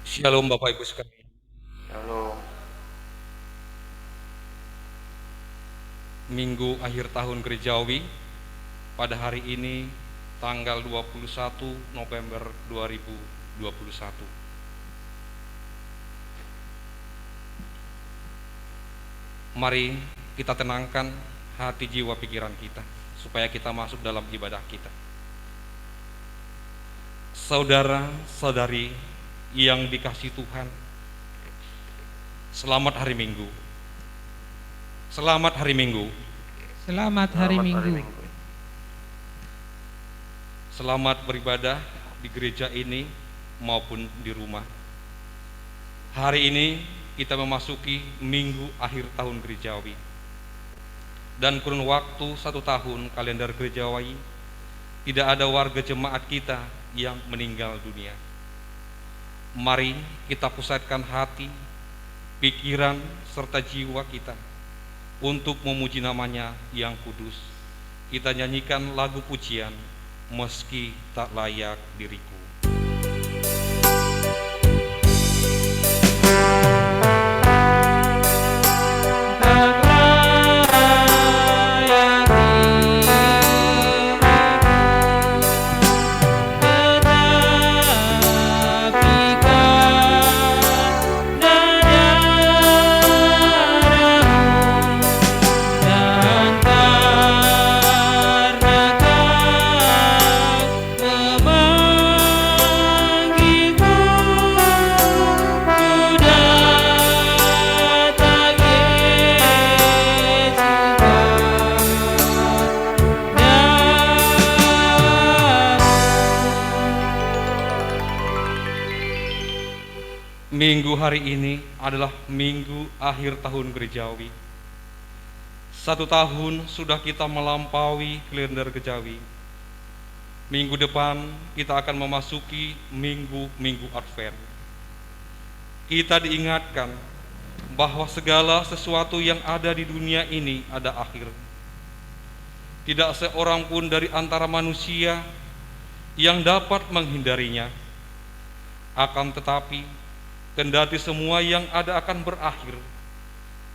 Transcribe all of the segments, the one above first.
Shalom Bapak Ibu sekalian. Shalom. Minggu akhir tahun gerejawi pada hari ini tanggal 21 November 2021. Mari kita tenangkan hati jiwa pikiran kita supaya kita masuk dalam ibadah kita. Saudara-saudari yang dikasihi Tuhan, selamat hari Minggu. Selamat hari Minggu. Selamat hari Minggu. Selamat beribadah di gereja ini maupun di rumah. Hari ini kita memasuki minggu akhir tahun gerejawi. Dan kurun waktu 1 tahun kalender gerejawi, tidak ada warga jemaat kita yang meninggal dunia. Mari kita pusatkan hati, pikiran, serta jiwa kita untuk memuji namanya yang kudus. Kita nyanyikan lagu pujian, meski tak layak diriku. Minggu hari ini adalah minggu akhir tahun gerejawi. 1 tahun sudah kita melampaui kalender gerejawi. Minggu depan kita akan memasuki minggu Advent. Kita diingatkan bahwa segala sesuatu yang ada di dunia ini ada akhir. Tidak seorang pun dari antara manusia yang dapat menghindarinya. Akan tetapi, kendati semua yang ada akan berakhir,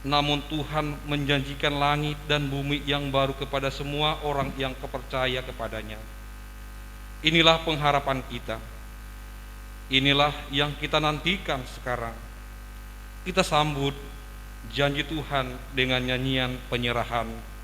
namun Tuhan menjanjikan langit dan bumi yang baru kepada semua orang yang percaya kepadanya. Inilah pengharapan kita. Inilah yang kita nantikan sekarang. Kita sambut janji Tuhan dengan nyanyian penyerahan.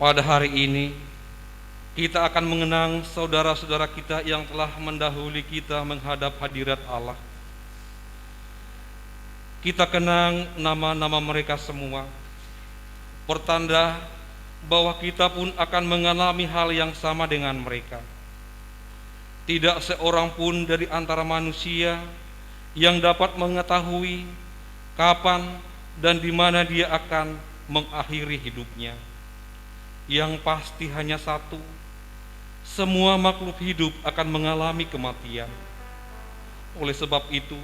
Pada hari ini kita akan mengenang saudara-saudara kita yang telah mendahului kita menghadap hadirat Allah. Kita kenang nama-nama mereka semua, pertanda bahwa kita pun akan mengalami hal yang sama dengan mereka. Tidak seorang pun dari antara manusia yang dapat mengetahui kapan dan di mana dia akan mengakhiri hidupnya. Yang pasti hanya satu, semua makhluk hidup akan mengalami kematian. Oleh sebab itu,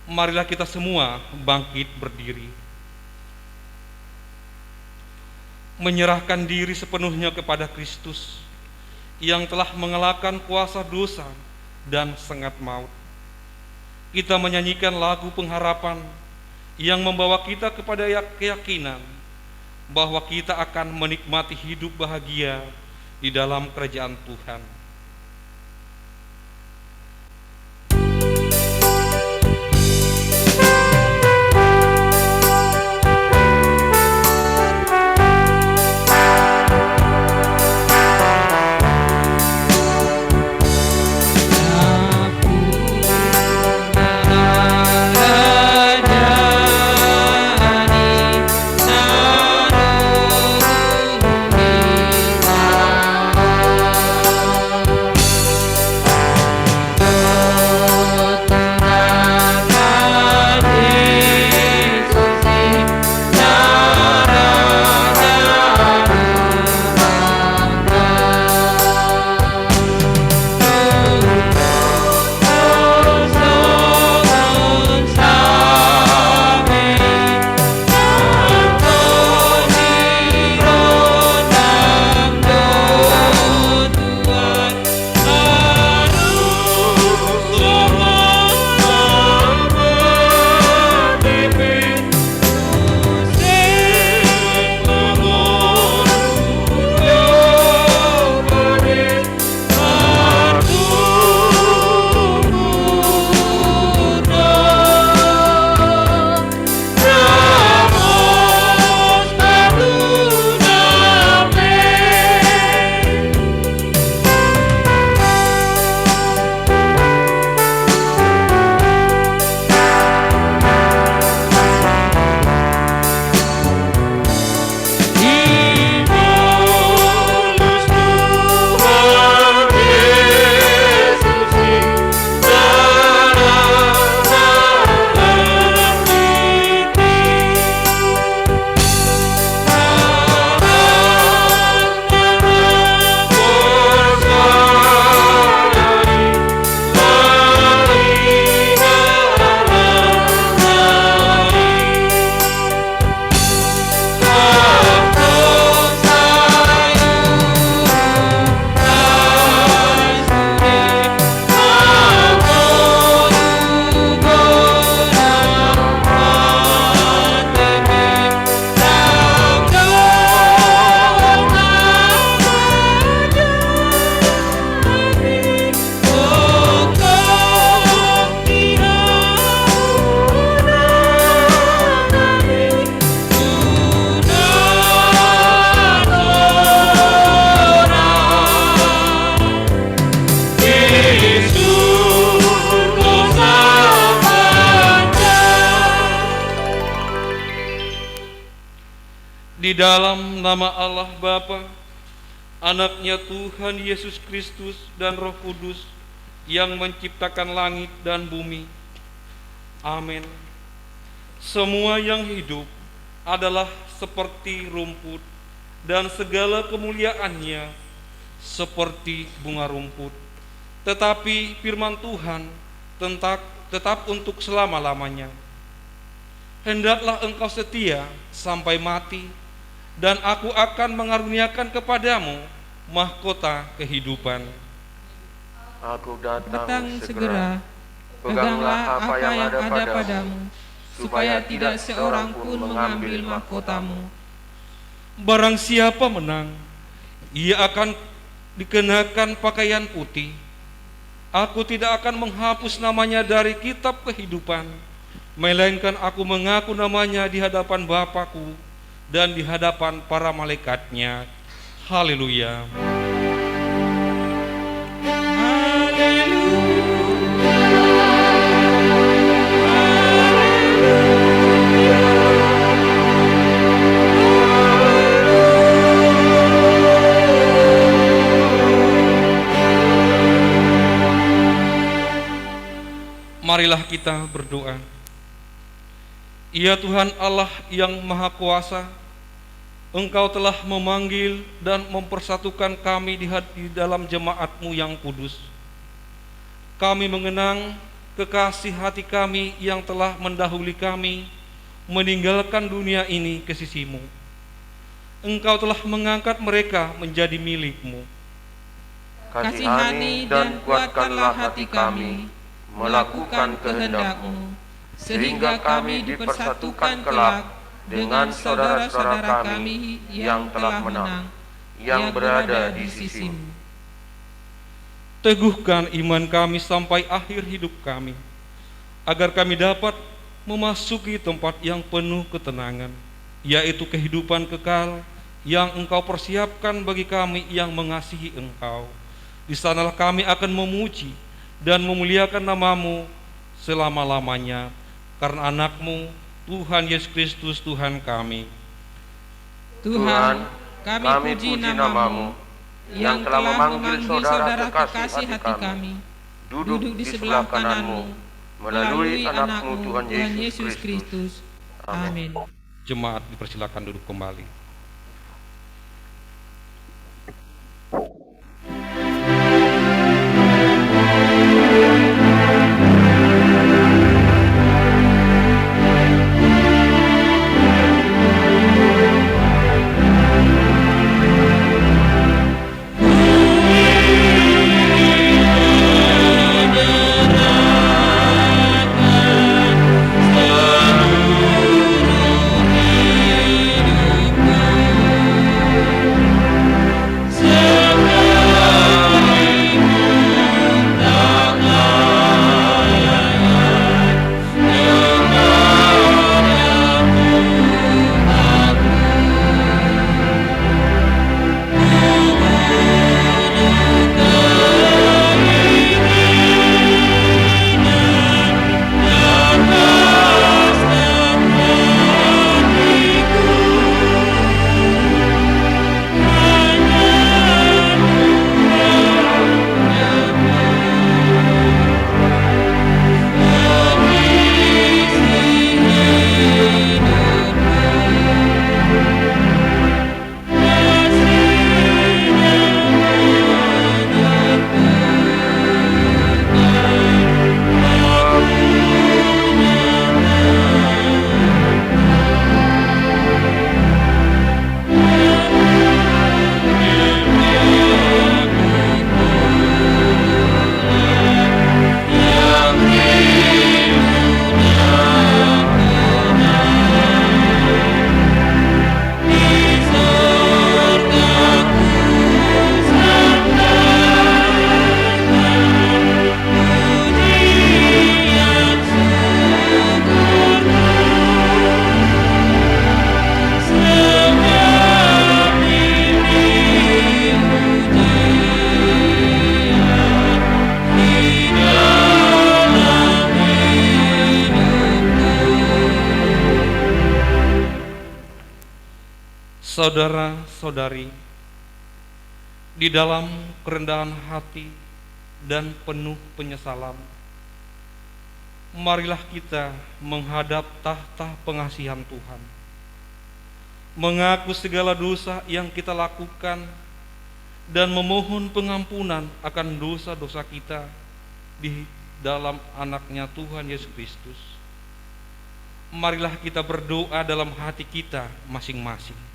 marilah kita semua bangkit berdiri, menyerahkan diri sepenuhnya kepada Kristus yang telah mengalahkan kuasa dosa dan sengat maut. Kita menyanyikan lagu pengharapan yang membawa kita kepada keyakinan bahwa kita akan menikmati hidup bahagia di dalam kerajaan Tuhan. Di dalam nama Allah Bapa, Anaknya Tuhan Yesus Kristus dan Roh Kudus yang menciptakan langit dan bumi. Amin. Semua yang hidup adalah seperti rumput dan segala kemuliaannya seperti bunga rumput. Tetapi firman Tuhan tetap untuk selama-lamanya. Hendaklah engkau setia sampai mati, dan aku akan mengaruniakan kepadamu mahkota kehidupan. Aku datang segera. Peganglah apa yang ada padamu, supaya tidak seorang pun mengambil mahkotamu. Barang siapa menang, ia akan dikenakan pakaian putih. Aku tidak akan menghapus namanya dari kitab kehidupan, melainkan aku mengaku namanya di hadapan Bapa-Ku dan di hadapan para malaikatnya. Haleluya. Marilah kita berdoa. Ya Tuhan Allah yang Maha Kuasa, Engkau telah memanggil dan mempersatukan kami di dalam jemaat-Mu yang kudus. Kami mengenang kekasih hati kami yang telah mendahului kami meninggalkan dunia ini ke sisi-Mu. Engkau telah mengangkat mereka menjadi milik-Mu. Kasihani dan kuatkanlah hati kami melakukan kehendak-Mu, sehingga kami dipersatukan kelak dengan saudara-saudara kami yang telah menang, yang berada di sisi-Mu. Teguhkan iman kami sampai akhir hidup kami, agar kami dapat memasuki tempat yang penuh ketenangan, yaitu kehidupan kekal yang Engkau persiapkan bagi kami yang mengasihi Engkau. Di sanalah kami akan memuji dan memuliakan nama-Mu selama-lamanya, karena Anak-Mu, Tuhan Yesus Kristus Tuhan kami. Tuhan, kami puji nama-Mu yang telah memanggil saudara kekasih hati kami duduk di sebelah kanan-Mu melalui Anak-Mu Tuhan Yesus Kristus. Amin. Jemaat dipersilakan duduk kembali. Saudara-saudari, di dalam kerendahan hati dan penuh penyesalan, marilah kita menghadap tahta pengasihan Tuhan, mengaku segala dosa yang kita lakukan dan memohon pengampunan akan dosa-dosa kita di dalam anaknya Tuhan Yesus Kristus. Marilah kita berdoa dalam hati kita masing-masing.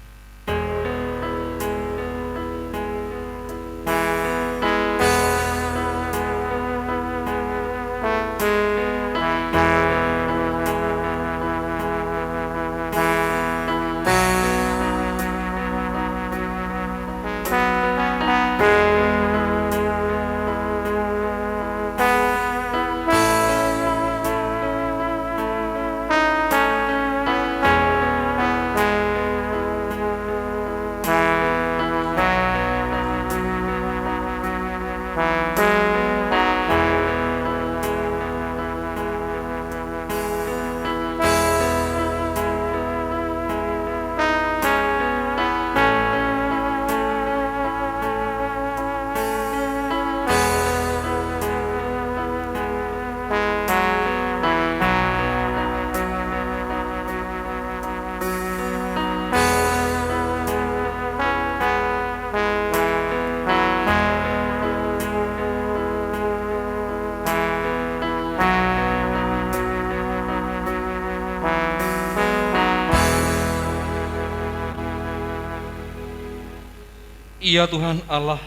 Ya Tuhan Allah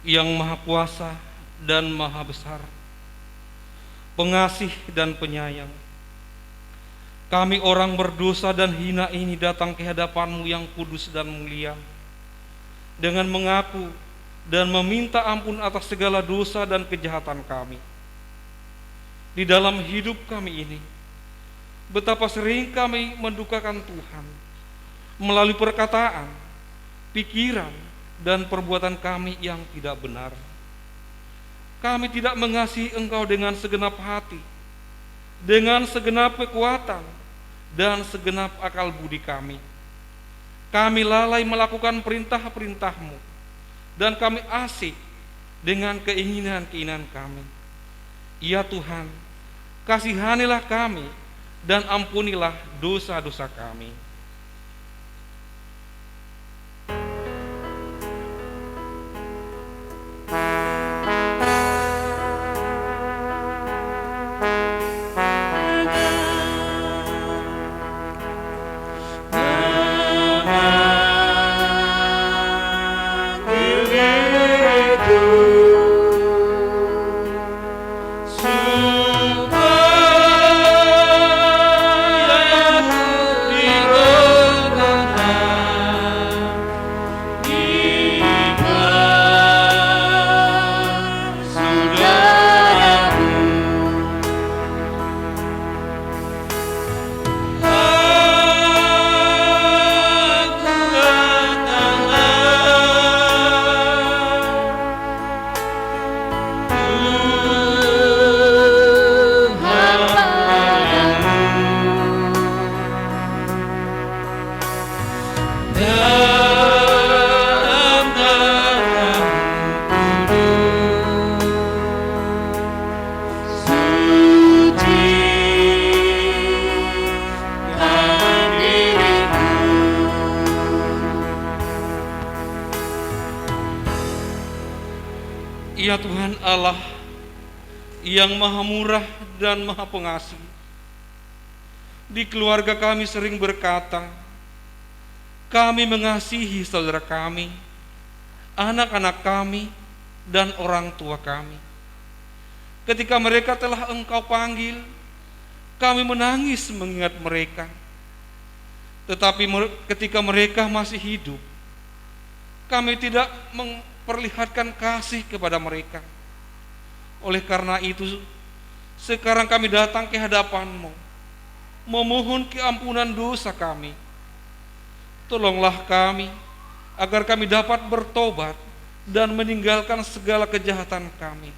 yang Maha Kuasa dan Maha Besar, pengasih dan penyayang, kami orang berdosa dan hina ini datang ke hadapan-Mu yang kudus dan mulia dengan mengaku dan meminta ampun atas segala dosa dan kejahatan kami. Di dalam hidup kami ini, betapa sering kami mendukakan Tuhan melalui perkataan, pikiran, dan perbuatan kami yang tidak benar. Kami tidak mengasihi Engkau dengan segenap hati, dengan segenap kekuatan, dan segenap akal budi kami. Kami lalai melakukan perintah-perintah-Mu, dan kami asik dengan keinginan-keinginan kami. Ya Tuhan, kasihanilah kami, dan ampunilah dosa-dosa kami. Ya Tuhan Allah yang Maha Murah dan Maha Pengasih, di keluarga kami sering berkata, kami mengasihi saudara kami, anak-anak kami, dan orang tua kami. Ketika mereka telah Engkau panggil, kami menangis mengingat mereka. Tetapi ketika mereka masih hidup, kami tidak memperlihatkan kasih kepada mereka. Oleh karena itu, sekarang kami datang ke hadapan-Mu, memohon keampunan dosa kami. Tolonglah kami, agar kami dapat bertobat dan meninggalkan segala kejahatan kami.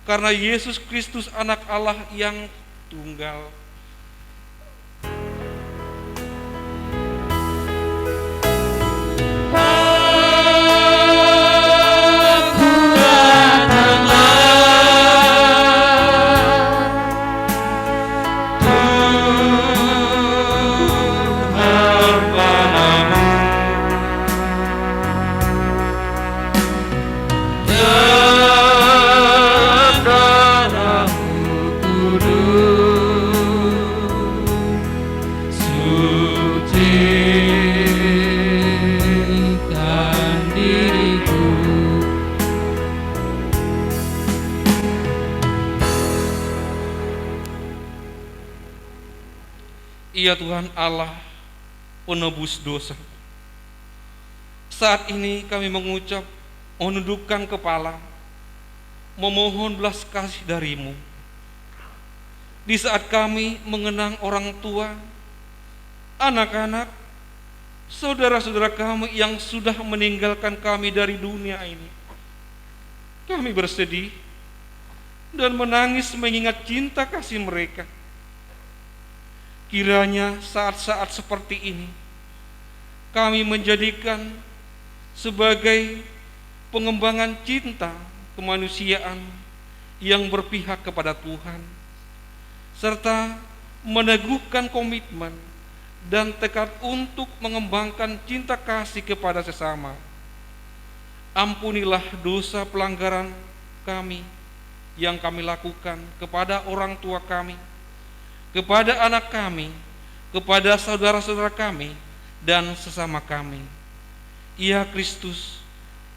Karena Yesus Kristus anak Allah yang tunggal. Ya Tuhan Allah, penebus dosa. Saat ini kami mengucap, menundukkan kepala, memohon belas kasih dari-Mu. Di saat kami mengenang orang tua, anak-anak, saudara-saudara kami yang sudah meninggalkan kami dari dunia ini, kami bersedih dan menangis mengingat cinta kasih mereka. Kiranya saat-saat seperti ini kami menjadikan sebagai pengembangan cinta kemanusiaan yang berpihak kepada Tuhan, serta meneguhkan komitmen dan tekad untuk mengembangkan cinta kasih kepada sesama. Ampunilah dosa pelanggaran kami yang kami lakukan kepada orang tua kami, kepada anak kami, kepada saudara-saudara kami, dan sesama kami. Ya Kristus,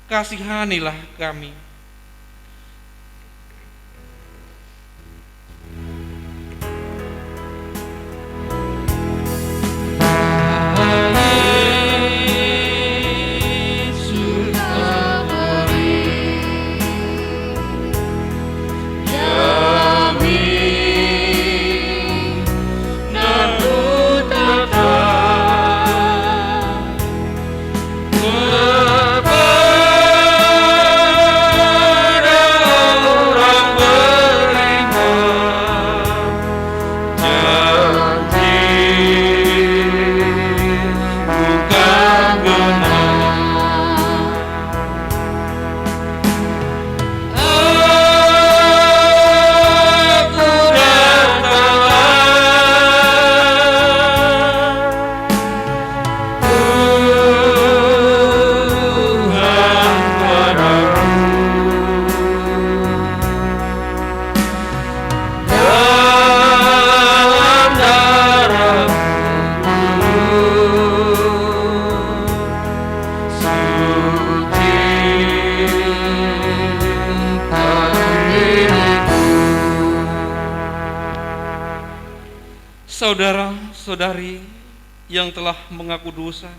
kasihanilah kami. Saudara-saudari yang telah mengaku dosa,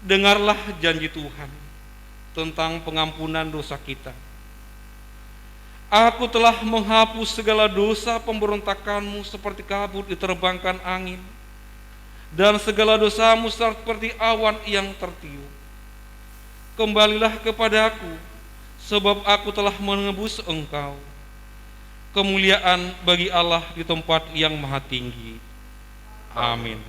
dengarlah janji Tuhan tentang pengampunan dosa kita. Aku telah menghapus segala dosa pemberontakanmu seperti kabut diterbangkan angin, dan segala dosamu seperti awan yang tertiup. Kembalilah kepadaku, sebab aku telah menebus engkau. Kemuliaan bagi Allah di tempat yang maha tinggi. Amin.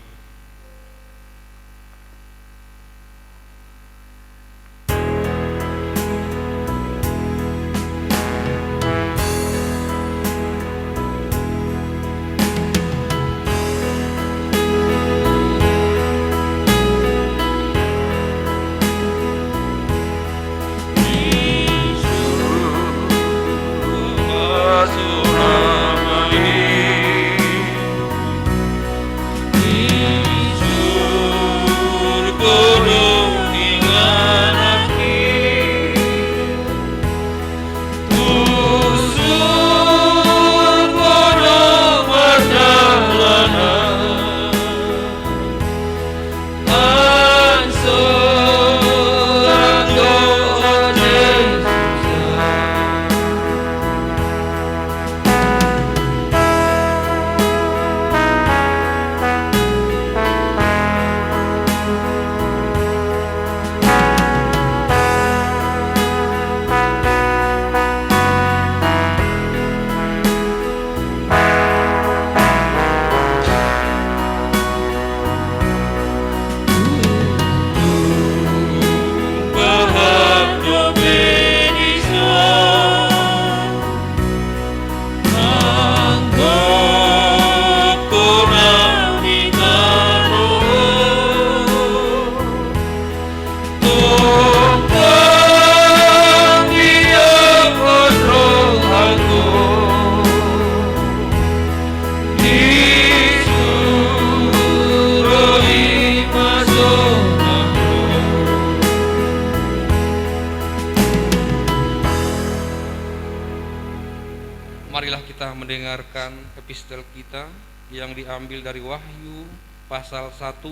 Marilah kita mendengarkan epistel kita yang diambil dari Wahyu pasal 1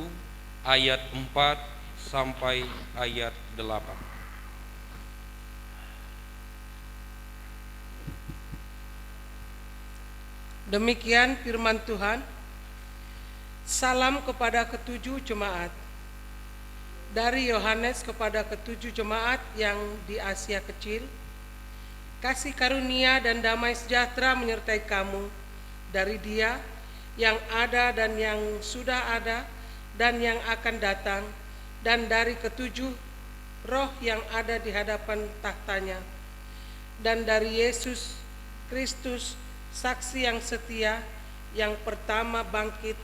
ayat 4 sampai ayat 8. Demikian firman Tuhan. Salam kepada ketujuh jemaat. Dari Yohanes kepada ketujuh jemaat yang di Asia Kecil. Kasih karunia dan damai sejahtera menyertai kamu dari Dia yang ada dan yang sudah ada dan yang akan datang, dan dari ketujuh roh yang ada di hadapan tahtanya, dan dari Yesus Kristus, saksi yang setia, yang pertama bangkit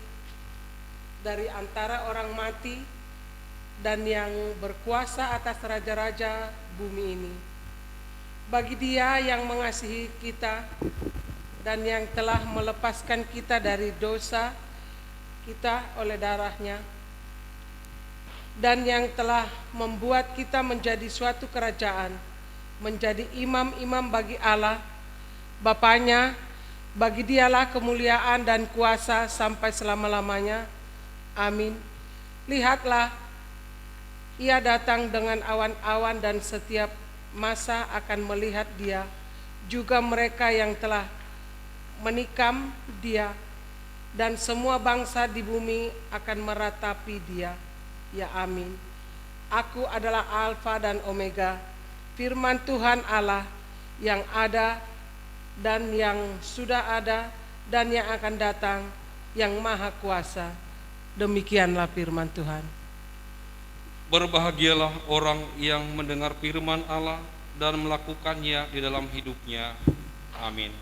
dari antara orang mati dan yang berkuasa atas raja-raja bumi ini. Bagi Dia yang mengasihi kita dan yang telah melepaskan kita dari dosa kita oleh darah-Nya, dan yang telah membuat kita menjadi suatu kerajaan, menjadi imam-imam bagi Allah Bapanya. Bagi Dialah kemuliaan dan kuasa sampai selama-lamanya. Amin. Lihatlah, Ia datang dengan awan-awan, dan setiap masa akan melihat Dia, juga mereka yang telah menikam Dia, dan semua bangsa di bumi akan meratapi Dia. Ya amin. Aku adalah Alfa dan Omega, firman Tuhan Allah yang ada dan yang sudah ada dan yang akan datang, yang maha kuasa. Demikianlah firman Tuhan. Berbahagialah orang yang mendengar firman Allah dan melakukannya di dalam hidupnya. Amin.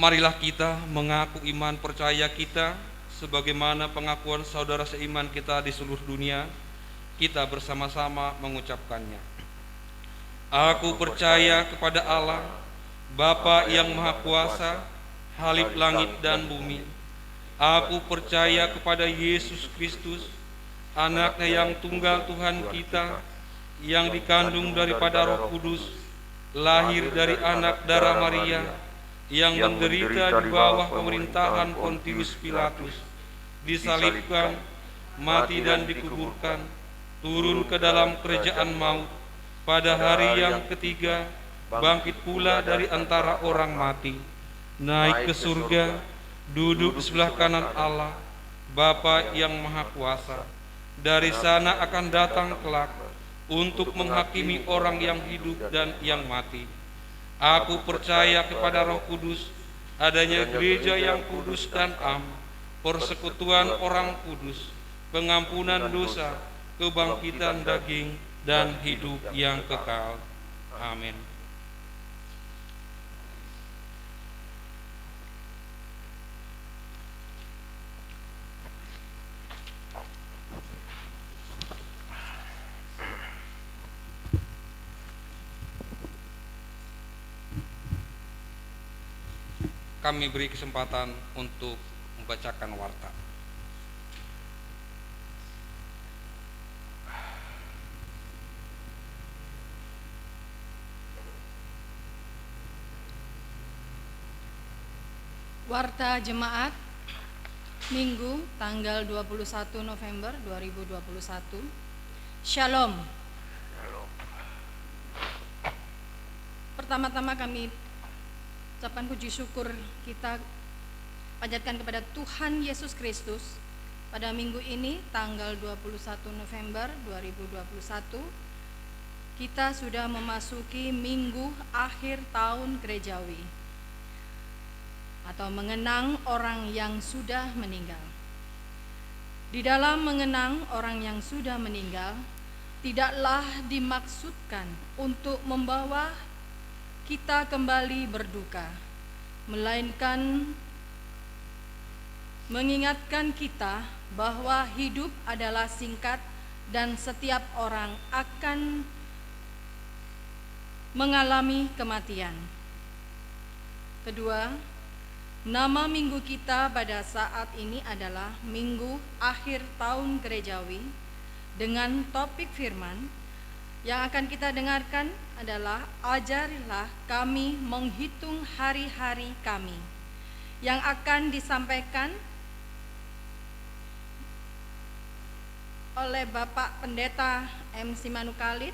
Marilah kita mengaku iman percaya kita sebagaimana pengakuan saudara seiman kita di seluruh dunia. Kita bersama-sama mengucapkannya. Aku percaya kepada Allah, Bapa yang Maha Kuasa, Khalif langit dan bumi. Aku percaya kepada Yesus Kristus, Anaknya yang tunggal Tuhan kita, yang dikandung daripada Roh Kudus, lahir dari anak darah Maria, yang menderita di bawah pemerintahan Pontius Pilatus, disalibkan, mati dan dikuburkan, turun ke dalam kerajaan maut, pada hari yang ketiga bangkit pula dari antara orang mati, naik ke surga, duduk di sebelah kanan Allah, Bapa yang Maha Kuasa. Dari sana akan datang kelak untuk menghakimi orang yang hidup dan yang mati. Aku percaya kepada Roh Kudus, adanya gereja yang kudus dan am, persekutuan orang kudus, pengampunan dosa, kebangkitan daging, dan hidup yang kekal. Amin. Kami beri kesempatan untuk membacakan warta. Warta Jemaat Minggu tanggal 21 November 2021. Shalom. Pertama-tama kami ucapan puji syukur kita panjatkan kepada Tuhan Yesus Kristus pada minggu ini tanggal 21 November 2021. Kita sudah memasuki minggu akhir tahun gerejawi atau mengenang orang yang sudah meninggal. Di dalam mengenang orang yang sudah meninggal, tidaklah dimaksudkan untuk membawa kita kembali berduka, melainkan mengingatkan kita bahwa hidup adalah singkat dan setiap orang akan mengalami kematian. Kedua, nama minggu kita pada saat ini adalah Minggu Akhir Tahun Gerejawi dengan topik firman yang akan kita dengarkan adalah ajarilah kami menghitung hari-hari kami, yang akan disampaikan oleh Bapak Pendeta M. Simanu Khalid.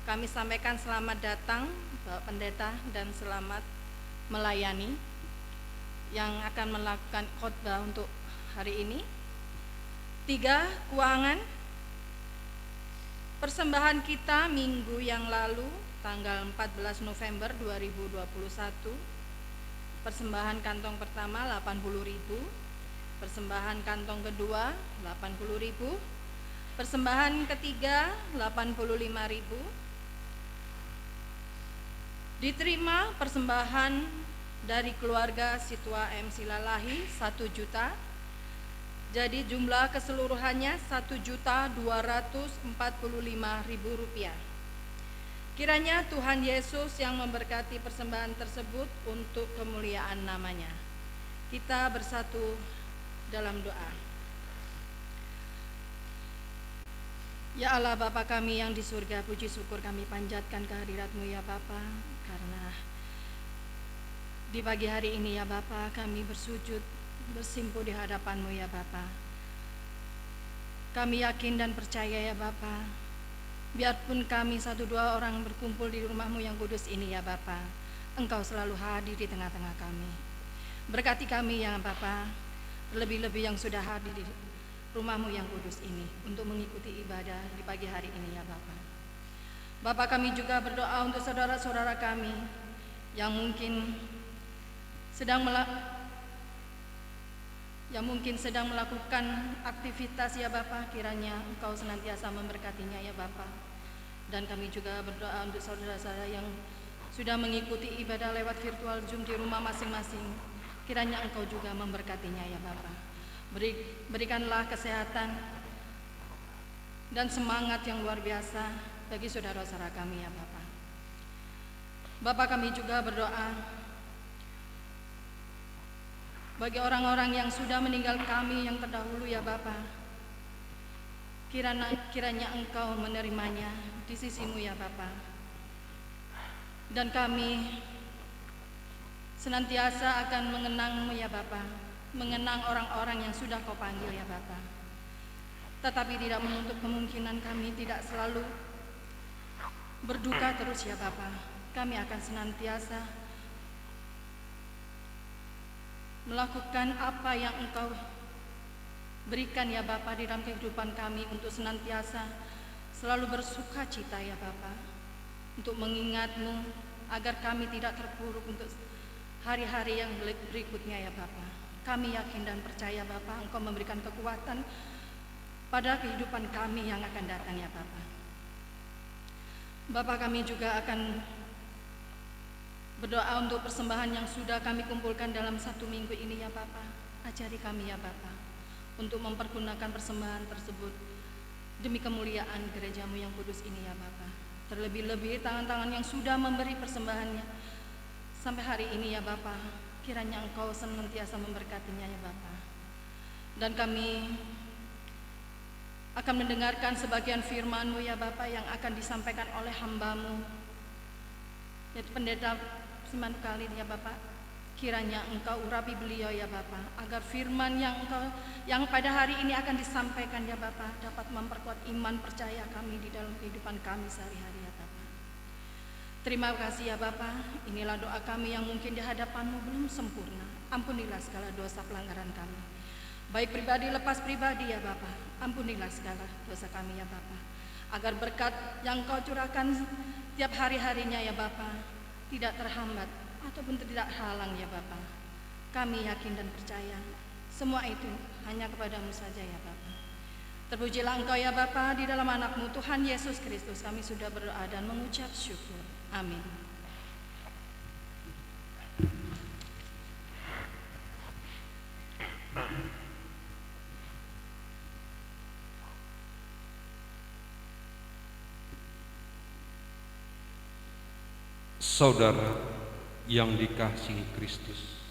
Kami sampaikan selamat datang Bapak Pendeta dan selamat melayani yang akan melakukan khotbah untuk hari ini. 3. Keuangan. Persembahan kita minggu yang lalu tanggal 14 November 2021. Persembahan kantong pertama 80.000, persembahan kantong kedua 80.000, persembahan ketiga 85.000. Diterima persembahan dari keluarga Sitwa M. Silalahi 1 juta. Jadi jumlah keseluruhannya 1.245.000 rupiah. Kiranya Tuhan Yesus yang memberkati persembahan tersebut untuk kemuliaan namanya. Kita bersatu dalam doa. Ya Allah Bapa kami yang di surga, puji syukur kami panjatkan kehadirat-Mu ya Bapa, karena di pagi hari ini ya Bapa kami bersujud bersimpuh di hadapan-Mu ya Bapa. Kami yakin dan percaya ya Bapa, biarpun kami 1-2 orang berkumpul di rumah-Mu yang kudus ini ya Bapa, Engkau selalu hadir di tengah-tengah kami. Berkati kami ya Bapa, lebih-lebih yang sudah hadir di rumah-Mu yang kudus ini untuk mengikuti ibadah di pagi hari ini ya Bapa. Bapa kami juga berdoa untuk saudara-saudara kami yang mungkin sedang melakukan aktivitas ya Bapa, kiranya Engkau senantiasa memberkatinya ya Bapa. Dan kami juga berdoa untuk saudara-saudara yang sudah mengikuti ibadah lewat virtual Zoom di rumah masing-masing. kiranya Engkau juga memberkatinya ya Bapa. Berikanlah kesehatan dan semangat yang luar biasa bagi saudara-saudara kami ya Bapa. Bapa, kami juga berdoa bagi orang-orang yang sudah meninggal kami yang terdahulu ya Bapa. Kiranya Engkau menerimanya di sisi-Mu ya Bapa. Dan kami senantiasa akan mengenang-Mu ya Bapa, mengenang orang-orang yang sudah Kau panggil ya Bapa. Tetapi tidak menutup kemungkinan kami tidak selalu berduka terus ya Bapa. Kami akan senantiasa melakukan apa yang Engkau berikan ya Bapa di dalam kehidupan kami, untuk senantiasa selalu bersuka cita ya Bapa, untuk mengingat-Mu agar kami tidak terpuruk untuk hari-hari yang berikutnya ya Bapa. Kami yakin dan percaya Bapa, Engkau memberikan kekuatan pada kehidupan kami yang akan datang ya Bapa. Bapa, kami juga akan berdoa untuk persembahan yang sudah kami kumpulkan dalam 1 minggu ini ya Bapa. Ajari kami ya Bapa untuk mempergunakan persembahan tersebut demi kemuliaan gereja-Mu yang kudus ini ya Bapa. Terlebih-lebih tangan-tangan yang sudah memberi persembahannya sampai hari ini ya Bapa, kiranya Engkau senantiasa memberkatinya ya Bapa. Dan kami akan mendengarkan sebagian firman-Mu ya Bapa yang akan disampaikan oleh hamba-Mu, yaitu Pendeta Siman Khalid ya Bapa. Kiranya Engkau urapi beliau ya Bapa, agar firman yang pada hari ini akan disampaikan ya Bapa dapat memperkuat iman percaya kami di dalam kehidupan kami sehari-hari ya Bapa. Terima kasih ya Bapa. Inilah doa kami yang mungkin di hadapan-Mu belum sempurna. Ampunilah segala dosa pelanggaran kami, baik pribadi lepas pribadi ya Bapa. Ampunilah segala dosa kami ya Bapa, agar berkat yang Kau curahkan tiap hari-harinya ya Bapa tidak terhambat ataupun tidak halang ya Bapa. Kami yakin dan percaya semua itu hanya kepada-Mu saja ya Bapa. Terpujilah Engkau ya Bapa, di dalam anak-Mu Tuhan Yesus Kristus kami sudah berdoa dan mengucap syukur. Amin. Saudara yang dikasihi Kristus,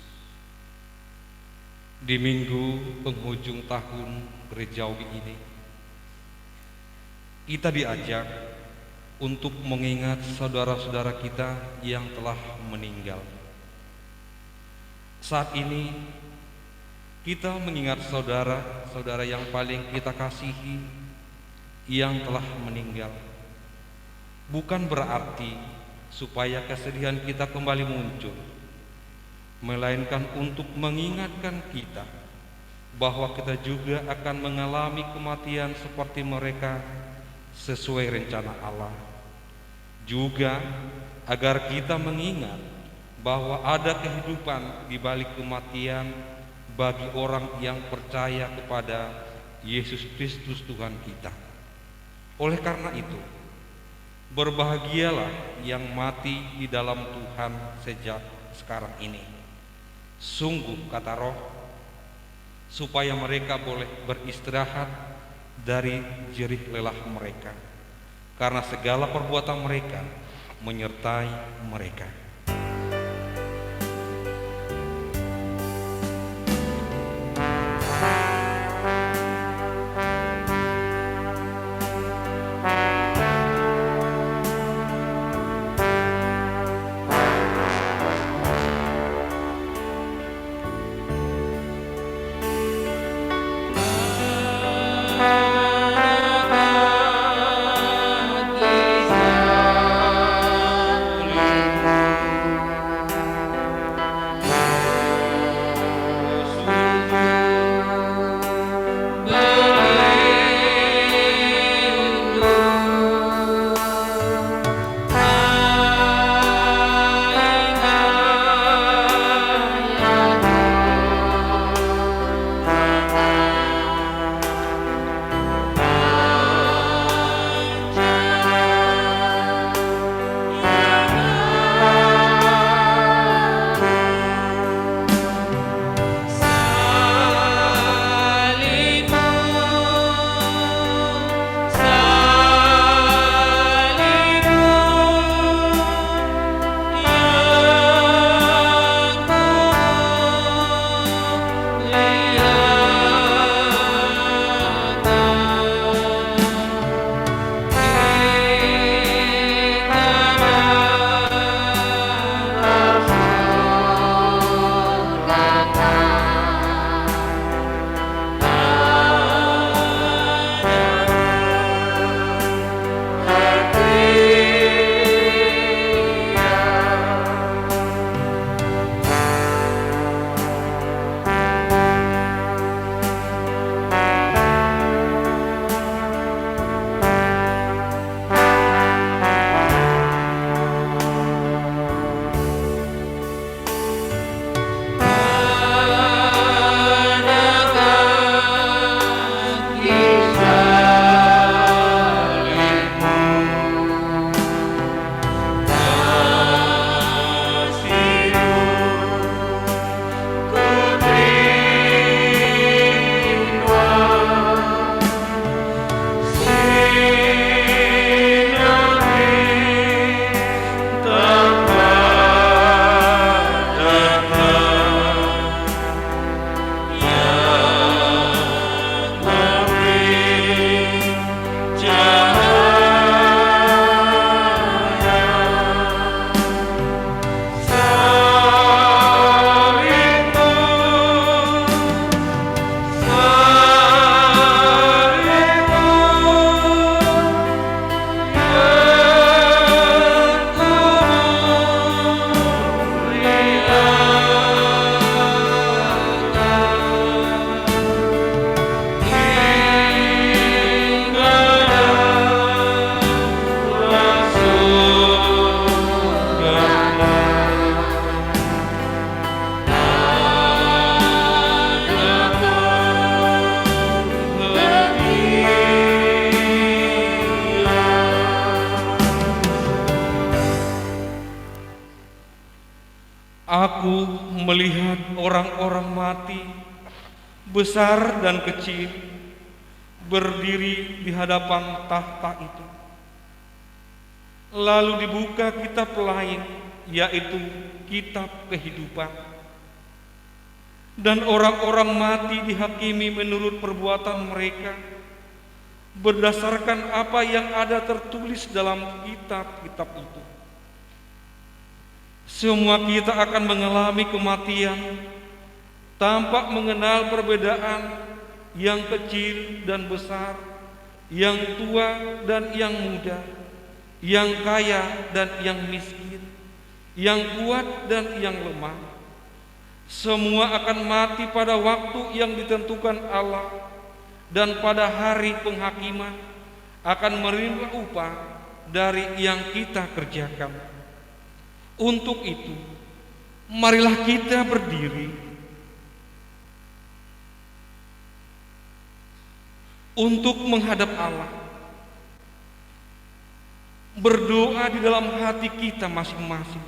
di minggu penghujung tahun gerejawi ini, kita diajak untuk mengingat saudara-saudara kita yang telah meninggal. Saat ini kita mengingat saudara-saudara yang paling kita kasihi yang telah meninggal. Bukan berarti supaya kesedihan kita kembali muncul, melainkan untuk mengingatkan kita bahwa kita juga akan mengalami kematian seperti mereka sesuai rencana Allah. Juga agar kita mengingat bahwa ada kehidupan di balik kematian bagi orang yang percaya kepada Yesus Kristus Tuhan kita. Oleh karena itu, berbahagialah yang mati di dalam Tuhan sejak sekarang ini. Sungguh, kata Roh, supaya mereka boleh beristirahat dari jerih lelah mereka, karena segala perbuatan mereka menyertai mereka. Aku melihat orang-orang mati, besar dan kecil, berdiri di hadapan tahta itu. Lalu dibuka kitab lain, yaitu kitab kehidupan. Dan orang-orang mati dihakimi menurut perbuatan mereka, berdasarkan apa yang ada tertulis dalam kitab-kitab itu. Semua kita akan mengalami kematian tanpa mengenal perbedaan yang kecil dan besar, yang tua dan yang muda, yang kaya dan yang miskin, yang kuat dan yang lemah. Semua akan mati pada waktu yang ditentukan Allah, dan pada hari penghakiman akan menerima upah dari yang kita kerjakan. Untuk itu, marilah kita berdiri untuk menghadap Allah, berdoa di dalam hati kita masing-masing,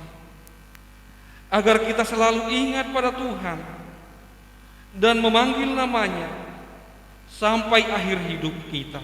agar kita selalu ingat pada Tuhan dan memanggil namanya sampai akhir hidup kita.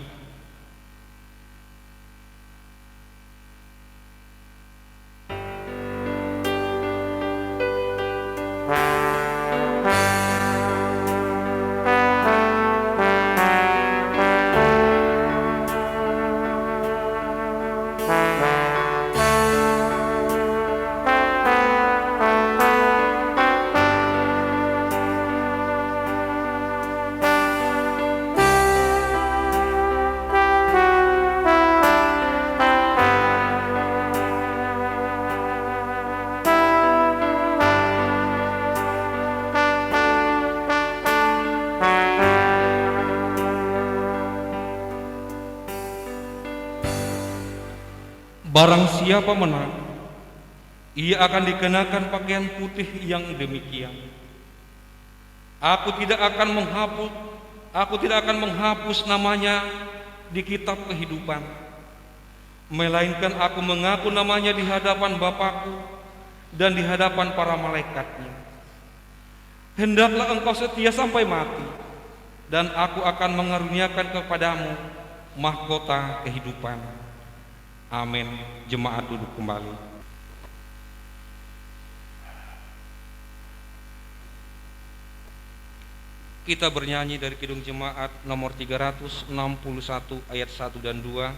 Barang siapa menang, ia akan dikenakan pakaian putih yang demikian. Aku tidak akan menghapus namanya di kitab kehidupan, melainkan aku mengaku namanya di hadapan Bapa-Ku dan di hadapan para malaikatnya. Hendaklah engkau setia sampai mati, dan aku akan mengaruniakan kepadamu mahkota kehidupan. Amin. Jemaat duduk kembali. Kita bernyanyi dari Kidung Jemaat nomor 361 ayat 1 dan 2.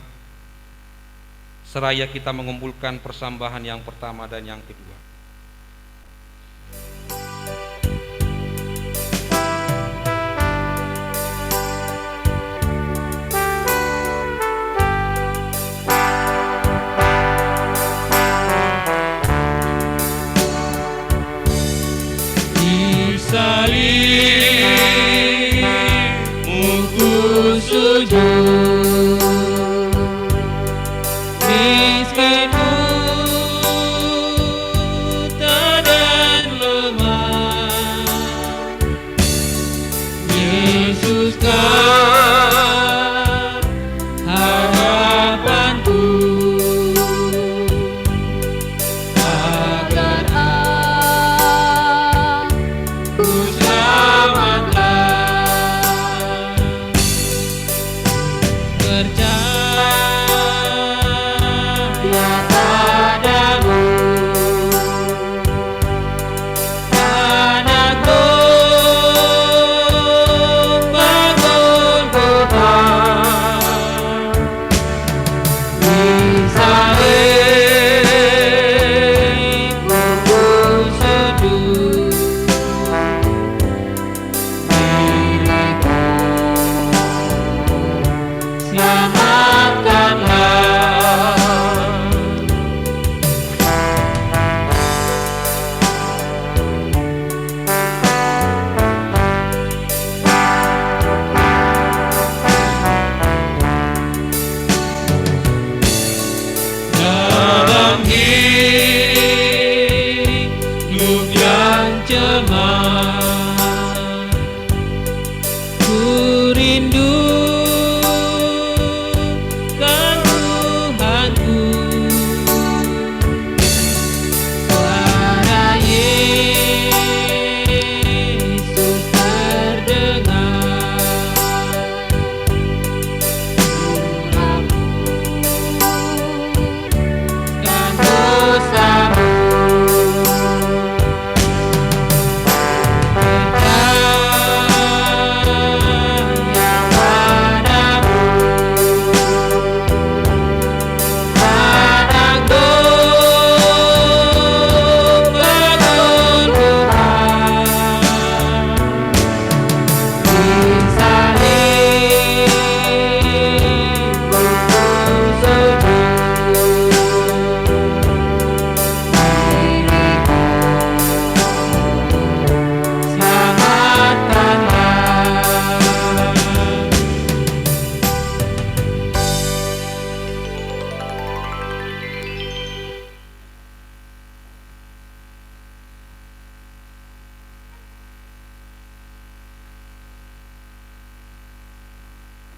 Seraya kita mengumpulkan persembahan yang pertama dan yang kedua.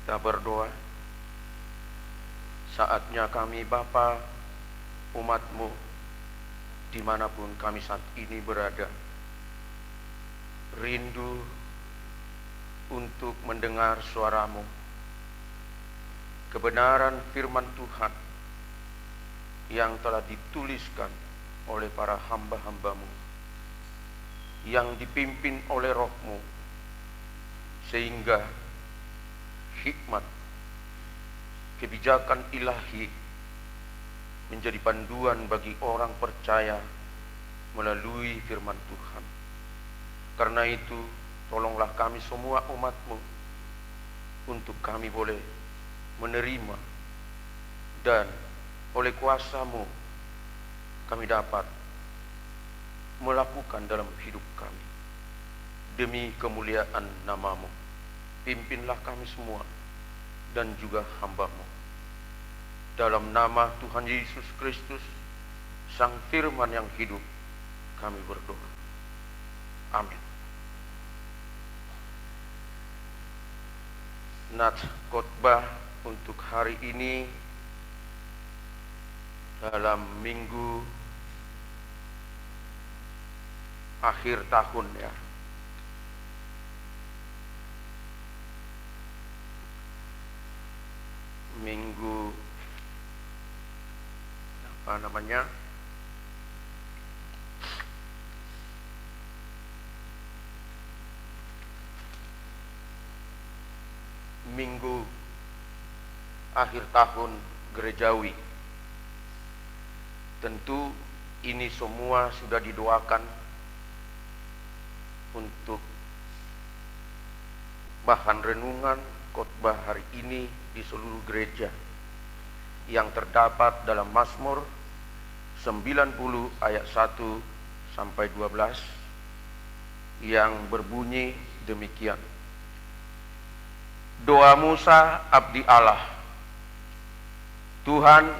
Kita berdoa. Saatnya kami Bapa, umat-Mu, dimanapun kami saat ini berada, rindu untuk mendengar suara-Mu, kebenaran firman Tuhan yang telah dituliskan oleh para hamba-hamba-Mu, yang dipimpin oleh Roh-Mu, sehingga hikmat, kebijakan ilahi menjadi panduan bagi orang percaya melalui firman Tuhan. Karena itu, tolonglah kami semua umat-Mu untuk kami boleh menerima, dan oleh kuasa-Mu kami dapat melakukan dalam hidup kami. Demi kemuliaan nama-Mu, pimpinlah kami semua dan juga hamba-Mu. Dalam nama Tuhan Yesus Kristus, Sang Firman yang hidup, kami berdoa. Amin. Nats khotbah untuk hari ini dalam minggu akhir tahun ya. Minggu apa namanya? Minggu akhir tahun gerejawi. Tentu ini semua sudah didoakan untuk bahan renungan khotbah hari ini di seluruh gereja yang terdapat dalam Mazmur 90 ayat 1 sampai 12 yang berbunyi demikian. Doa Musa abdi Allah. Tuhan,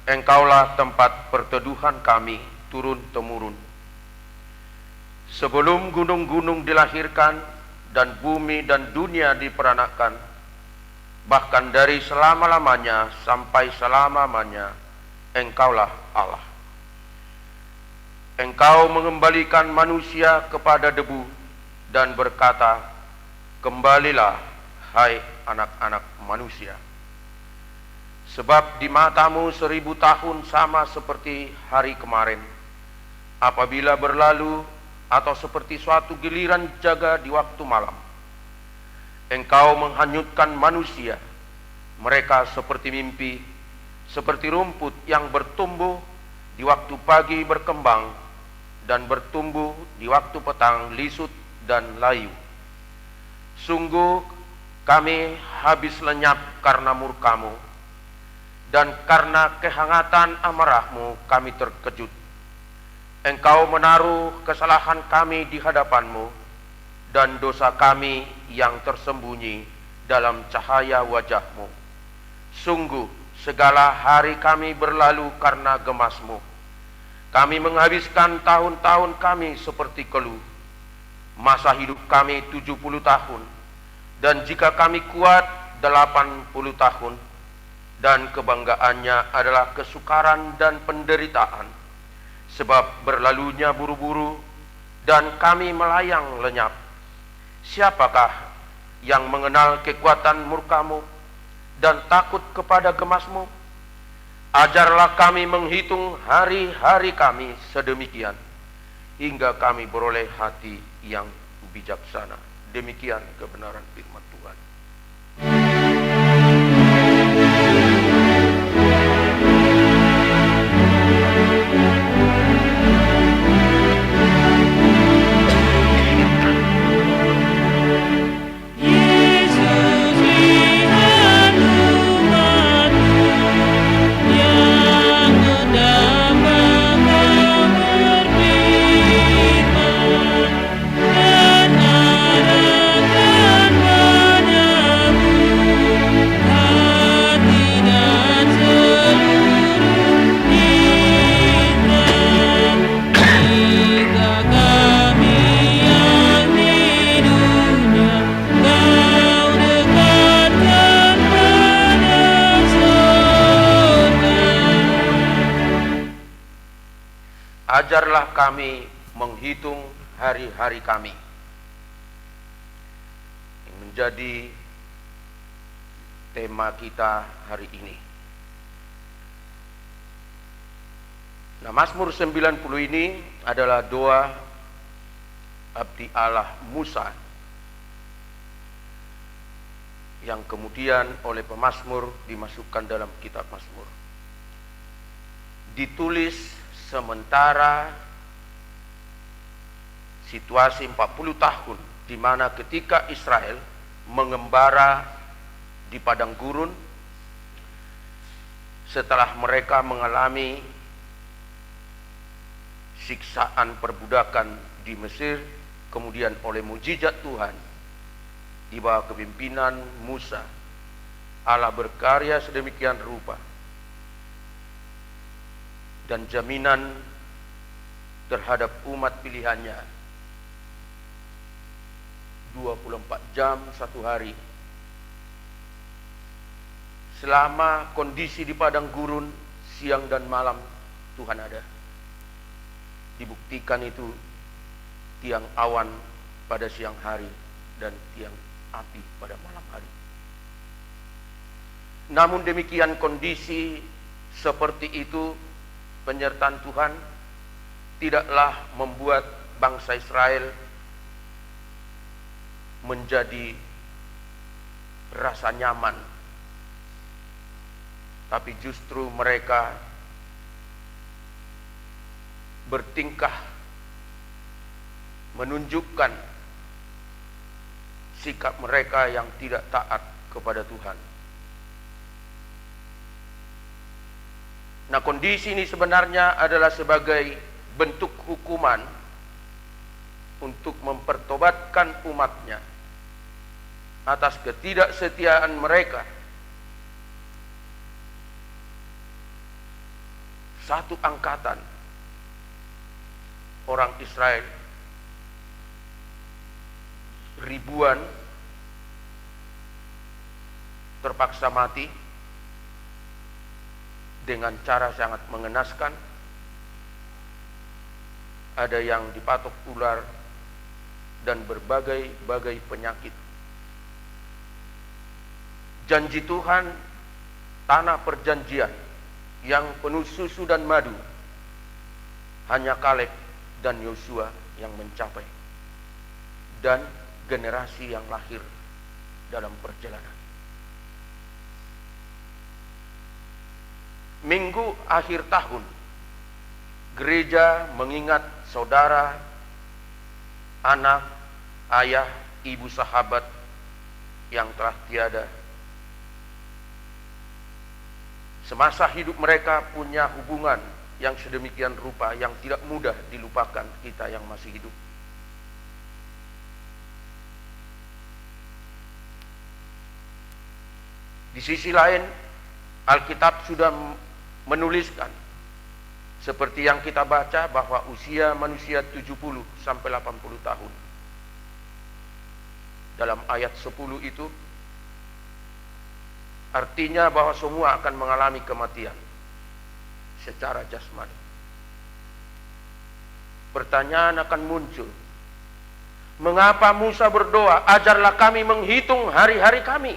Engkaulah tempat perteduhan kami turun-temurun. Sebelum gunung-gunung dilahirkan dan bumi dan dunia diperanakan, bahkan dari selama-lamanya sampai selama-lamanya, Engkaulah Allah. Engkau mengembalikan manusia kepada debu dan berkata, kembalilah, hai anak-anak manusia. Sebab di matamu 1000 tahun sama seperti hari kemarin, apabila berlalu, atau seperti suatu giliran jaga di waktu malam. Engkau menghanyutkan manusia, mereka seperti mimpi, seperti rumput yang bertumbuh di waktu pagi berkembang, dan bertumbuh di waktu petang lisut dan layu. Sungguh kami habis lenyap karena murka-Mu, dan karena kehangatan amarah-Mu kami terkejut. Engkau menaruh kesalahan kami di hadapan-Mu, dan dosa kami yang tersembunyi dalam cahaya wajah-Mu. Sungguh segala hari kami berlalu karena gemas-Mu. Kami menghabiskan tahun-tahun kami seperti keluh. Masa hidup kami 70 tahun, dan jika kami kuat 80 tahun, dan kebanggaannya adalah kesukaran dan penderitaan, sebab berlalunya buru-buru dan kami melayang lenyap. Siapakah yang mengenal kekuatan murka-Mu dan takut kepada gemas-Mu? Ajarlah kami menghitung hari-hari kami sedemikian, hingga kami beroleh hati yang bijaksana. Demikian kebenaran firman Tuhan. Dan arahkan ajarlah kami menghitung hari-hari kami. Yang menjadi tema kita hari ini. Nah, Mazmur 90 ini adalah doa abdi Allah Musa yang kemudian oleh pemazmur dimasukkan dalam kitab Mazmur. Ditulis sementara situasi 40 tahun di mana ketika Israel mengembara di padang gurun setelah mereka mengalami siksaan perbudakan di Mesir, kemudian oleh mujizat Tuhan di bawah kepimpinan Musa, Allah berkarya sedemikian rupa dan jaminan terhadap umat pilihannya 24 jam satu hari. Selama kondisi di padang gurun siang dan malam Tuhan ada. Dibuktikan itu tiang awan pada siang hari dan tiang api pada malam hari. Namun demikian kondisi seperti itu, penyertaan Tuhan tidaklah membuat bangsa Israel menjadi rasa nyaman, tapi justru mereka bertingkah menunjukkan sikap mereka yang tidak taat kepada Tuhan. Nah, kondisi ini sebenarnya adalah sebagai bentuk hukuman untuk mempertobatkan umatnya atas ketidaksetiaan mereka. Satu angkatan orang Israel, ribuan terpaksa mati dengan cara sangat mengenaskan. Ada yang dipatok ular dan berbagai-bagai penyakit. Janji Tuhan, tanah perjanjian yang penuh susu dan madu, hanya Kaleb dan Yosua yang mencapai, dan generasi yang lahir dalam perjalanan. Minggu akhir tahun, gereja mengingat saudara, anak, ayah, ibu, sahabat yang telah tiada. Semasa hidup mereka punya hubungan yang sedemikian rupa yang tidak mudah dilupakan kita yang masih hidup. Di sisi lain, Alkitab sudah menuliskan seperti yang kita baca bahwa usia manusia 70 sampai 80 tahun. Dalam ayat 10 itu artinya bahwa semua akan mengalami kematian secara jasmani. Pertanyaan akan muncul, mengapa Musa berdoa, ajarlah kami menghitung hari-hari kami?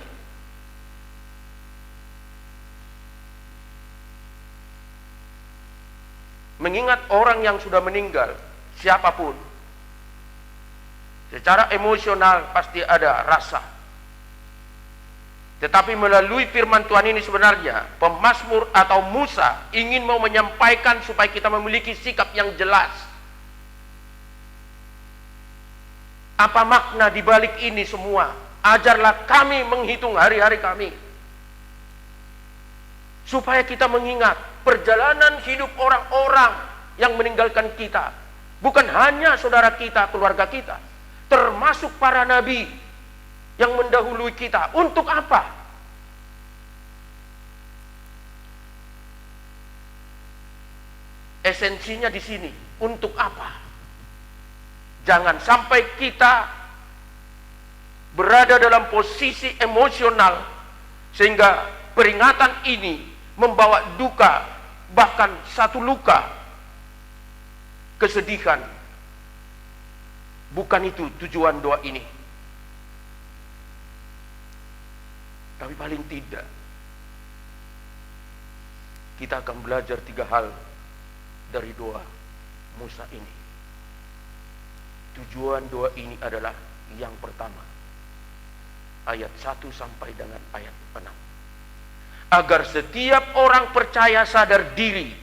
Mengingat orang yang sudah meninggal, siapapun, secara emosional pasti ada rasa. Tetapi melalui firman Tuhan ini sebenarnya pemazmur atau Musa ingin mau menyampaikan supaya kita memiliki sikap yang jelas. Apa makna di balik ini semua? Ajarlah kami menghitung hari-hari kami. Supaya kita mengingat perjalanan hidup orang-orang yang meninggalkan kita. Bukan hanya saudara kita, keluarga kita, termasuk para nabi yang mendahului kita. Untuk apa? Esensinya di sini. Untuk apa? Jangan sampai kita berada dalam posisi emosional sehingga peringatan ini membawa duka, bahkan satu luka kesedihan. Bukan itu tujuan doa ini. Tapi paling tidak kita akan belajar 3 hal dari doa Musa ini. Tujuan doa ini adalah yang pertama, ayat 1 sampai dengan ayat 6. Agar setiap orang percaya sadar diri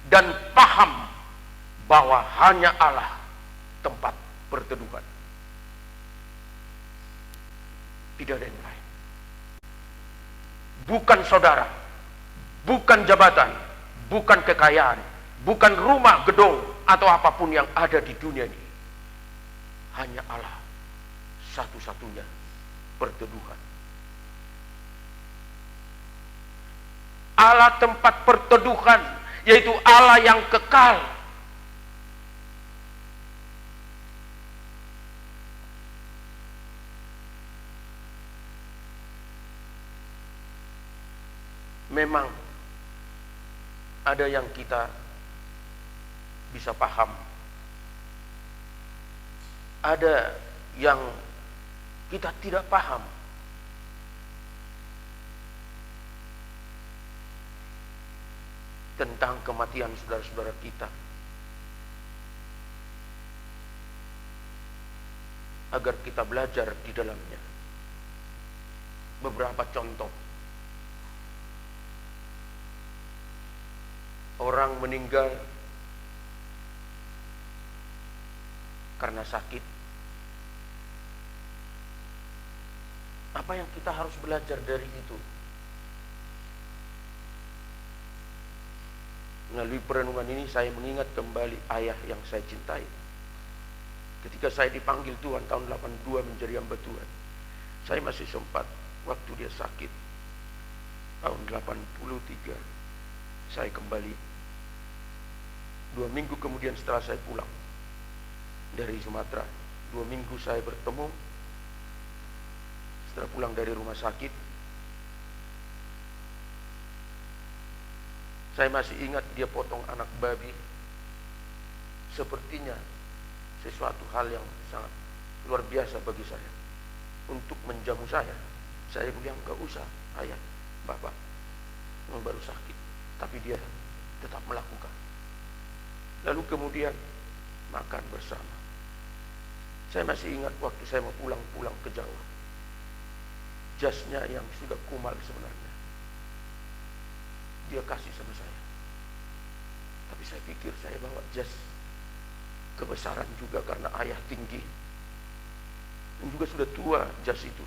dan paham bahwa hanya Allah tempat perteduhan. Tidak ada yang lain. Bukan saudara, bukan jabatan, bukan kekayaan, bukan rumah, gedung, atau apapun yang ada di dunia ini. Hanya Allah satu-satunya perteduhan. Allah tempat perteduhan, yaitu Allah yang kekal. Memang ada yang kita bisa paham, ada yang kita tidak paham. Tentang kematian saudara-saudara kita. Agar kita belajar di dalamnya. Beberapa contoh. Orang meninggal karena sakit. Apa yang kita harus belajar dari itu? Melalui perenungan ini saya mengingat kembali ayah yang saya cintai. Ketika saya dipanggil Tuhan tahun 82 menjadi hamba Tuhan, saya masih sempat waktu dia sakit tahun 83 saya kembali. 2 minggu kemudian setelah saya pulang dari Sumatera, 2 minggu saya bertemu. Setelah pulang dari rumah sakit, saya masih ingat dia potong anak babi. Sepertinya sesuatu hal yang sangat luar biasa bagi saya. Untuk menjamu saya bilang, enggak usah ayah, bapak baru sakit. Tapi dia tetap melakukan. Lalu kemudian makan bersama. Saya masih ingat waktu saya mau pulang ke Jawa, jasnya yang sudah kumal sebenarnya dia kasih sama saya. Tapi saya pikir saya bawa jas kebesaran juga karena ayah tinggi dan juga sudah tua jas itu.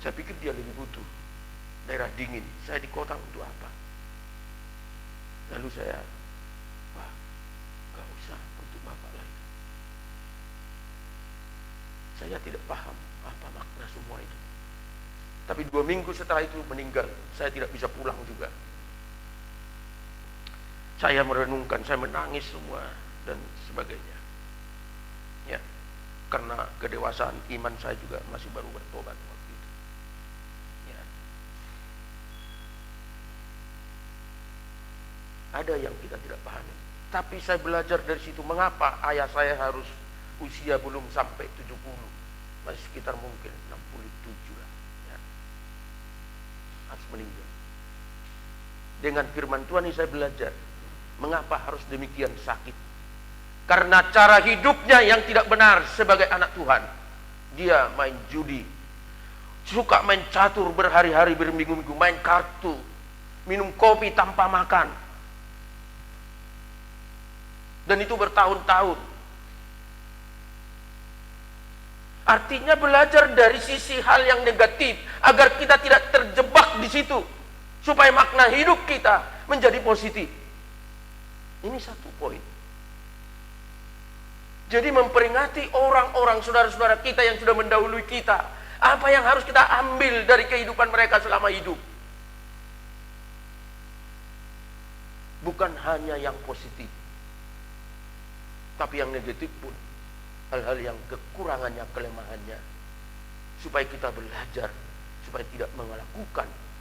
Saya pikir dia lebih butuh daerah dingin. Saya di kota untuk apa? Lalu saya, wah, gak usah untuk bapak lagi. Saya tidak paham apa makna semua itu. Tapi 2 minggu setelah itu meninggal, saya tidak bisa pulang juga. Saya merenungkan, saya menangis semua dan sebagainya. Ya, karena kedewasaan iman saya juga masih baru bertobat waktu itu. Ya. Ada yang kita tidak pahami. Tapi saya belajar dari situ, mengapa ayah saya harus usia belum sampai 70, masih sekitar mungkin 67 lah. Ya. Harus meninggal. Dengan firman Tuhan ini saya belajar, mengapa harus demikian sakit. Karena cara hidupnya yang tidak benar sebagai anak Tuhan. Dia main judi, suka main catur berhari-hari, berminggu-minggu, main kartu, minum kopi tanpa makan. Dan itu bertahun-tahun. Artinya belajar dari sisi hal yang negatif agar kita tidak terjebak di situ, supaya makna hidup kita menjadi positif. Ini satu poin. Jadi memperingati orang-orang saudara-saudara kita yang sudah mendahului kita, apa yang harus kita ambil dari kehidupan mereka selama hidup. Bukan hanya yang positif, tapi yang negatif pun, hal-hal yang kekurangannya, kelemahannya, supaya kita belajar, supaya tidak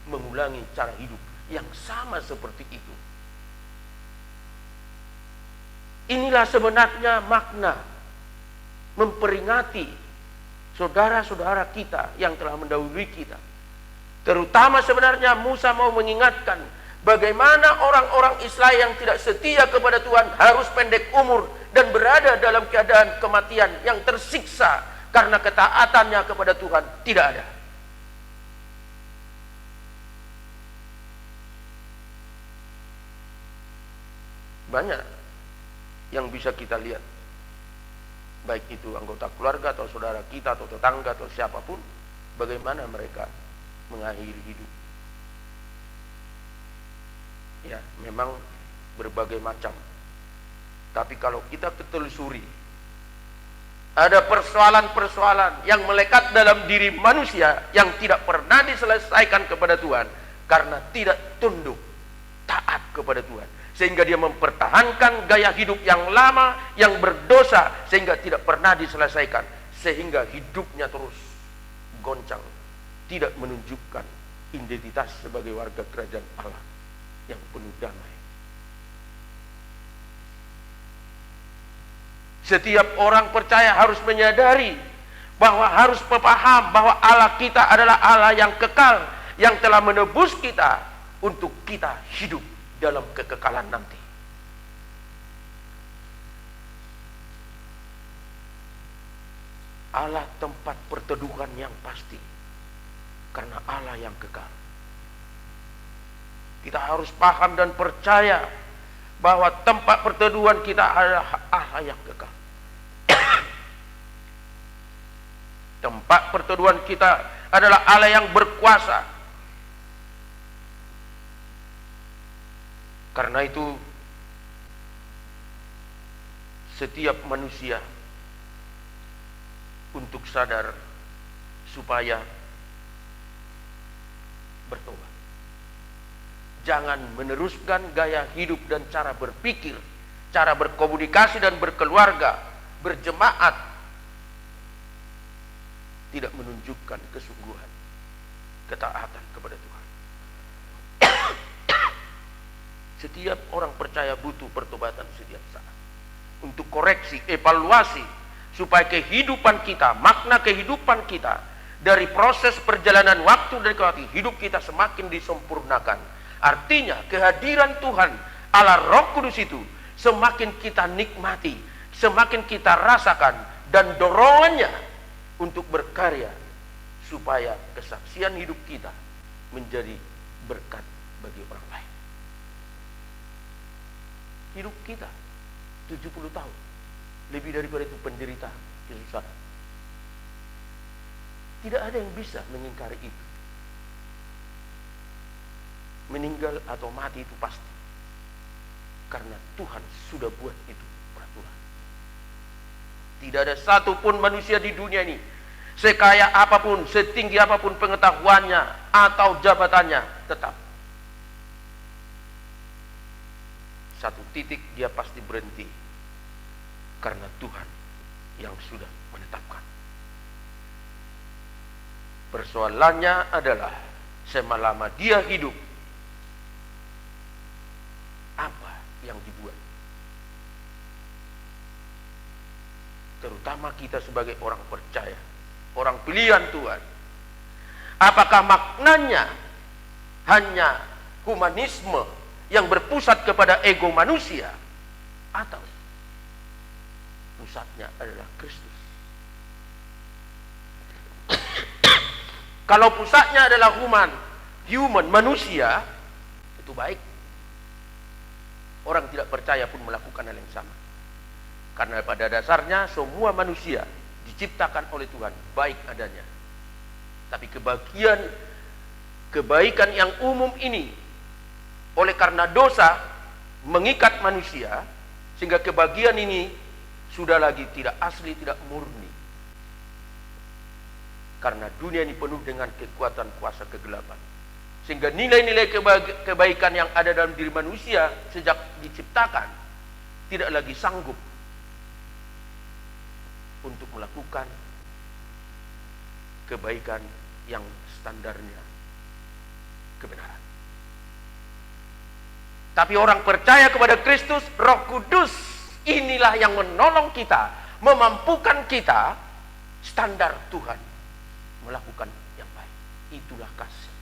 mengulangi cara hidup yang sama seperti itu. Inilah sebenarnya makna memperingati saudara-saudara kita yang telah mendahului kita. Terutama sebenarnya Musa mau mengingatkan bagaimana orang-orang Israel yang tidak setia kepada Tuhan harus pendek umur dan berada dalam keadaan kematian yang tersiksa karena ketaatannya kepada Tuhan tidak ada. Banyak yang bisa kita lihat, baik itu anggota keluarga atau saudara kita atau tetangga atau siapapun, bagaimana mereka mengakhiri hidup. Ya, memang berbagai macam. Tapi kalau kita telusuri, ada persoalan-persoalan yang melekat dalam diri manusia yang tidak pernah diselesaikan kepada Tuhan karena tidak tunduk taat kepada Tuhan, sehingga dia mempertahankan gaya hidup yang lama yang berdosa sehingga tidak pernah diselesaikan, sehingga hidupnya terus goncang, tidak menunjukkan identitas sebagai warga kerajaan Allah yang penuh damai. Setiap orang percaya harus menyadari bahwa harus paham bahwa Allah kita adalah Allah yang kekal, yang telah menebus kita untuk kita hidup dalam kekekalan nanti. Allah tempat perteduhan yang pasti karena Allah yang kekal. Kita harus paham dan percaya bahwa tempat perteduhan kita adalah Allah yang kekal. Tempat perteduhan kita adalah Allah yang berkuasa. Karena itu setiap manusia untuk sadar supaya bertobat. Jangan meneruskan gaya hidup dan cara berpikir, cara berkomunikasi dan berkeluarga, berjemaat tidak menunjukkan kesungguhan, ketaatan kepada Tuhan. Setiap orang percaya butuh pertobatan setiap saat untuk koreksi, evaluasi, supaya kehidupan kita, makna kehidupan kita dari proses perjalanan waktu dari waktu, hidup kita semakin disempurnakan. Artinya kehadiran Tuhan Allah Roh Kudus itu semakin kita nikmati, semakin kita rasakan, dan dorongannya untuk berkarya supaya kesaksian hidup kita menjadi berkat bagi orang lain. Hidup kita 70 tahun, lebih daripada itu penderita, kesusahan. Tidak ada yang bisa mengingkari itu. Meninggal atau mati itu pasti, karena Tuhan sudah buat itu peraturan. Tidak ada satupun manusia di dunia ini, sekaya apapun, setinggi apapun pengetahuannya atau jabatannya, tetap satu titik dia pasti berhenti, karena Tuhan yang sudah menetapkan. Persoalannya adalah selama dia hidup, apa yang dibuat? Terutama kita sebagai orang percaya, orang pilihan Tuhan. Apakah maknanya hanya humanisme yang berpusat kepada ego manusia, atau pusatnya adalah Kristus? Kalau pusatnya adalah human, manusia, itu baik. Orang tidak percaya pun melakukan hal yang sama. Karena pada dasarnya semua manusia diciptakan oleh Tuhan baik adanya. Tapi kebaikan yang umum ini, oleh karena dosa mengikat manusia, sehingga kebahagiaan ini sudah lagi tidak asli, tidak murni. Karena dunia ini penuh dengan kekuatan kuasa kegelapan, sehingga nilai-nilai kebaikan yang ada dalam diri manusia sejak diciptakan tidak lagi sanggup untuk melakukan kebaikan yang standarnya kebenaran. Tapi orang percaya kepada Kristus, Roh Kudus Inilah yang menolong kita, memampukan kita. Standar Tuhan melakukan yang baik. Itulah kasih.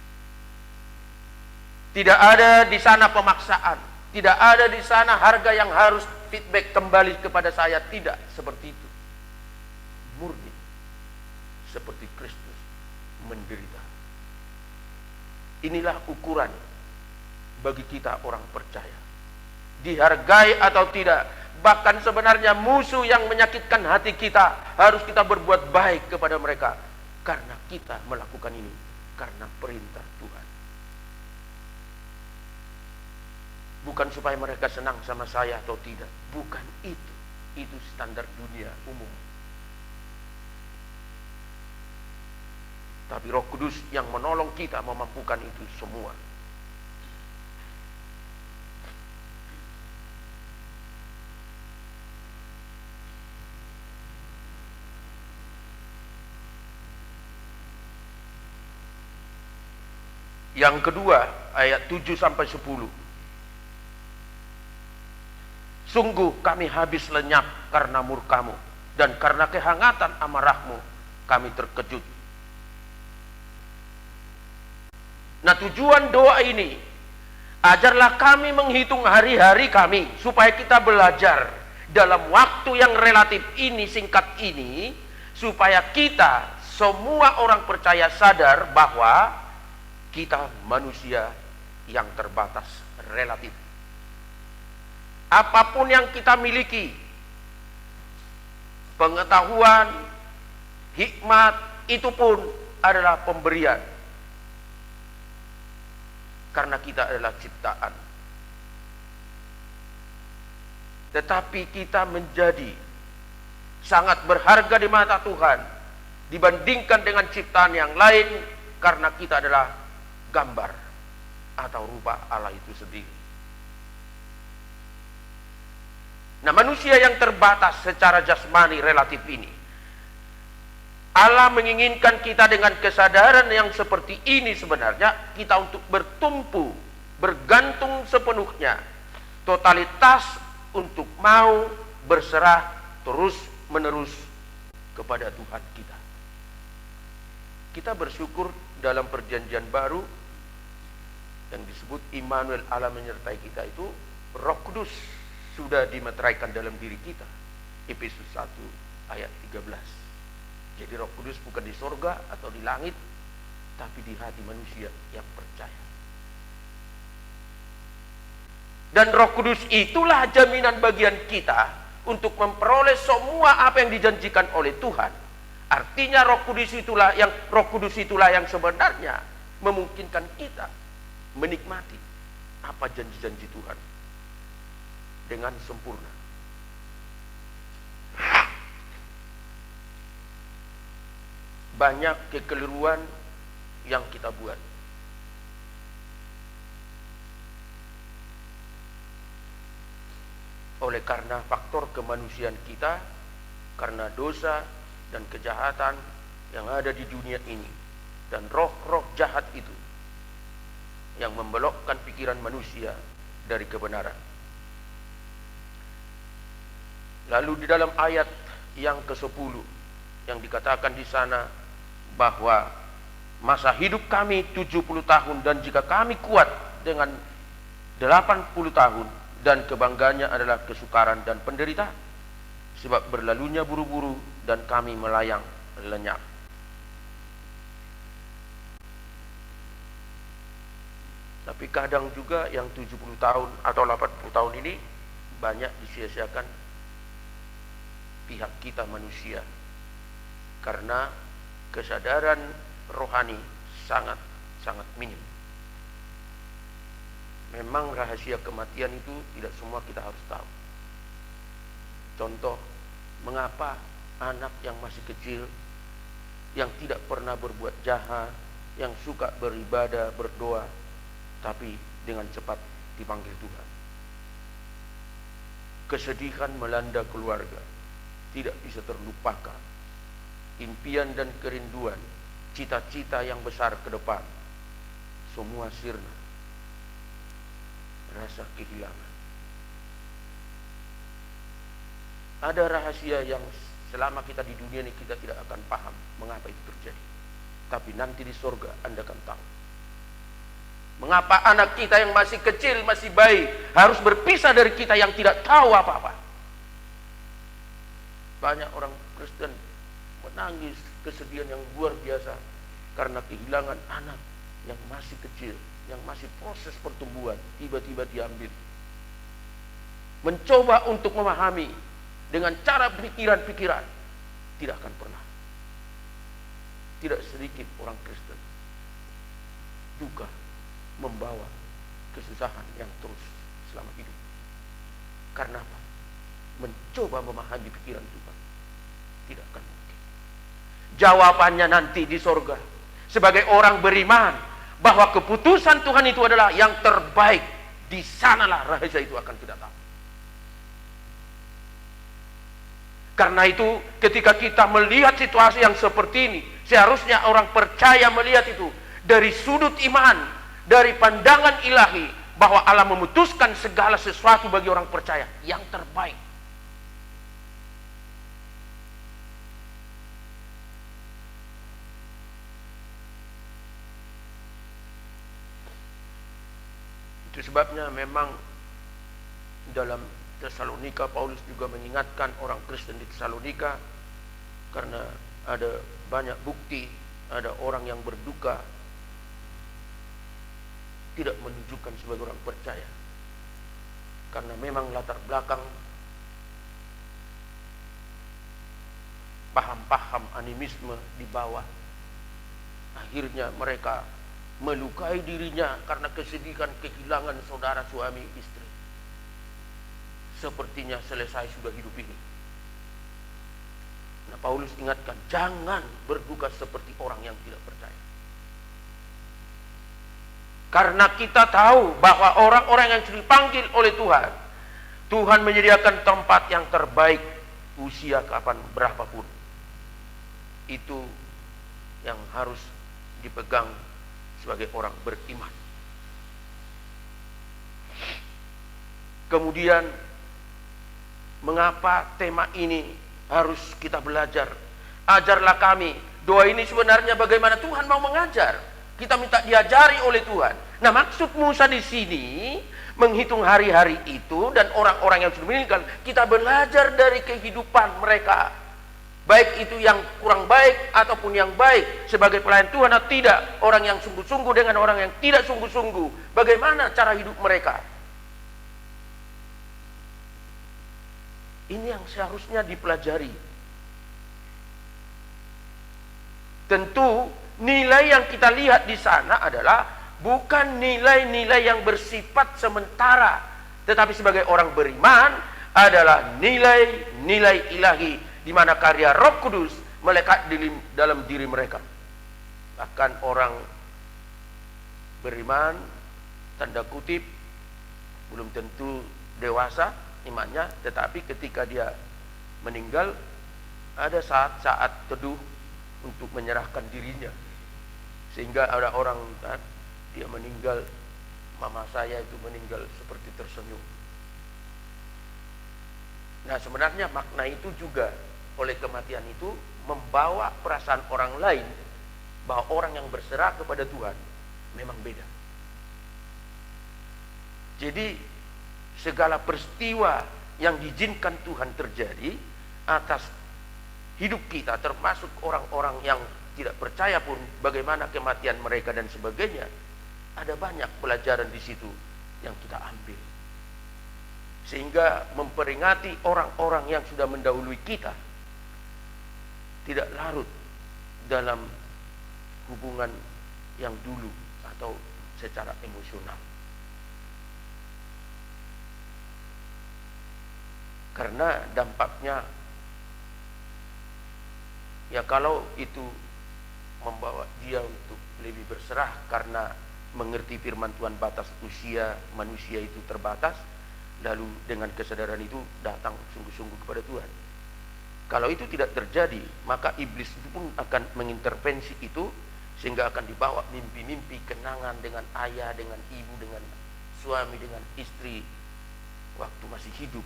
Tidak ada di sana pemaksaan, tidak ada di sana harga yang harus feedback kembali kepada saya. Tidak seperti itu. Murni seperti Kristus menderita. Inilah ukuran bagi kita orang percaya. Dihargai atau tidak, bahkan sebenarnya musuh yang menyakitkan hati kita, harus kita berbuat baik kepada mereka, karena kita melakukan ini karena perintah Tuhan. Bukan supaya mereka senang sama saya atau tidak, bukan itu. Itu standar dunia umum. Tapi Roh Kudus yang menolong kita memampukan itu semua. Yang kedua, ayat 7 sampai 10. Sungguh kami habis lenyap karena murkamu, dan karena kehangatan amarahmu kami terkejut. Nah, tujuan doa ini, ajarlah kami menghitung hari-hari kami, supaya kita belajar dalam waktu yang relatif ini, singkat ini, supaya kita semua orang percaya sadar bahwa kita manusia yang terbatas relatif. Apapun yang kita miliki, pengetahuan, hikmat, itu pun adalah pemberian. Karena kita adalah ciptaan. Tetapi kita menjadi sangat berharga di mata Tuhan dibandingkan dengan ciptaan yang lain, karena kita adalah gambar atau rupa Allah itu sendiri. Nah, manusia yang terbatas secara jasmani relatif ini, Allah menginginkan kita dengan kesadaran yang seperti ini sebenarnya, kita untuk bertumpu, bergantung sepenuhnya, totalitas untuk mau berserah terus menerus kepada Tuhan kita. Kita bersyukur dalam perjanjian baru yang disebut Immanuel, Allah menyertai kita, itu Roh Kudus sudah dimeteraikan dalam diri kita. Efesus 1 ayat 13. Jadi Roh Kudus bukan di sorga atau di langit, tapi di hati manusia yang percaya. Dan Roh Kudus itulah jaminan bagian kita untuk memperoleh semua apa yang dijanjikan oleh Tuhan. Artinya Roh Kudus itulah yang sebenarnya memungkinkan kita menikmati apa janji-janji Tuhan dengan sempurna. Banyak kekeliruan yang kita buat. Oleh karena faktor kemanusiaan kita, karena dosa dan kejahatan yang ada di dunia ini, dan roh-roh jahat itu yang membelokkan pikiran manusia dari kebenaran. Lalu di dalam ayat yang ke-10 yang dikatakan di sana bahwa masa hidup kami 70 tahun, dan jika kami kuat dengan 80 tahun, dan kebanggaannya adalah kesukaran dan penderitaan, sebab berlalunya buru-buru dan kami melayang lenyap. Tapi kadang juga yang 70 tahun atau 80 tahun ini banyak disia-siakan pihak kita manusia, karena kesadaran rohani sangat minim. Memang rahasia kematian itu tidak semua kita harus tahu. Contoh, mengapa anak yang masih kecil, yang tidak pernah berbuat jahat, yang suka beribadah, berdoa, tapi dengan cepat dipanggil Tuhan. Kesedihan melanda keluarga, tidak bisa terlupakan. Impian dan kerinduan, cita-cita yang besar ke depan, semua sirna. Rasa kehilangan. Ada rahasia yang selama kita di dunia ini kita tidak akan paham mengapa itu terjadi. Tapi nanti di surga Anda akan tahu. Mengapa anak kita yang masih kecil, masih bayi, harus berpisah dari kita yang tidak tahu apa-apa. Banyak orang Kristen menangis kesedihan yang luar biasa karena kehilangan anak yang masih kecil, yang masih proses pertumbuhan, tiba-tiba diambil. Mencoba untuk memahami dengan cara pikiran-pikiran, tidak akan pernah. Tidak sedikit orang Kristen duka membawa kesusahan yang terus selama hidup. Karena apa? Mencoba memahami pikiran Tuhan tidak akan mungkin. Jawabannya nanti di sorga, sebagai orang beriman bahwa keputusan Tuhan itu adalah yang terbaik, di sanalah rahasia itu akan kita tahu. Karena itu ketika kita melihat situasi yang seperti ini, seharusnya orang percaya melihat itu dari sudut iman, dari pandangan ilahi, bahwa Allah memutuskan segala sesuatu bagi orang percaya yang terbaik. Itu sebabnya memang dalam Tesalonika Paulus juga mengingatkan orang Kristen di Tesalonika, karena ada banyak bukti ada orang yang berduka tidak menunjukkan sebagai orang percaya, karena memang latar belakang paham-paham animisme di bawah. Akhirnya mereka melukai dirinya karena kesedihan kehilangan saudara suami istri. Sepertinya selesai sudah hidup ini. Nah, Paulus ingatkan, jangan berduka seperti orang yang tidak percaya. Karena kita tahu bahwa orang-orang yang dipanggil oleh Tuhan, Tuhan menyediakan tempat yang terbaik usia kapan berapapun. Itu yang harus dipegang sebagai orang beriman. Kemudian mengapa tema ini harus kita belajar? Ajarlah kami. Doa ini sebenarnya bagaimana Tuhan mau mengajar. Kita minta diajari oleh Tuhan. Nah, maksud Musa di sini menghitung hari-hari itu dan orang-orang yang sudah meninggal. Kita belajar dari kehidupan mereka, baik itu yang kurang baik ataupun yang baik, sebagai pelayan Tuhan atau tidak, orang yang sungguh-sungguh dengan orang yang tidak sungguh-sungguh, bagaimana cara hidup mereka. Ini yang seharusnya dipelajari. Tentu nilai yang kita lihat di sana adalah bukan nilai-nilai yang bersifat sementara, tetapi sebagai orang beriman adalah nilai-nilai ilahi, di mana karya Roh Kudus melekat dalam diri mereka. Bahkan orang beriman, tanda kutip, belum tentu dewasa imannya, tetapi ketika dia meninggal, ada saat-saat teduh untuk menyerahkan dirinya. Sehingga ada orang, dia meninggal, mama saya itu meninggal seperti tersenyum. Nah, sebenarnya makna itu juga, oleh kematian itu membawa perasaan orang lain bahwa orang yang berserah kepada Tuhan memang beda. Jadi segala peristiwa yang diizinkan Tuhan terjadi atas hidup kita, termasuk orang-orang yang tidak percaya pun, bagaimana kematian mereka dan sebagainya, ada banyak pelajaran di situ yang kita ambil, sehingga memperingati orang-orang yang sudah mendahului kita tidak larut dalam hubungan yang dulu atau secara emosional. Karena dampaknya, ya kalau itu membawa dia untuk lebih berserah karena mengerti firman Tuhan, batas usia manusia itu terbatas, lalu dengan kesadaran itu datang sungguh-sungguh kepada Tuhan. Kalau itu tidak terjadi, maka iblis itu pun akan mengintervensi itu, sehingga akan dibawa mimpi-mimpi kenangan dengan ayah, dengan ibu, dengan suami, dengan istri waktu masih hidup.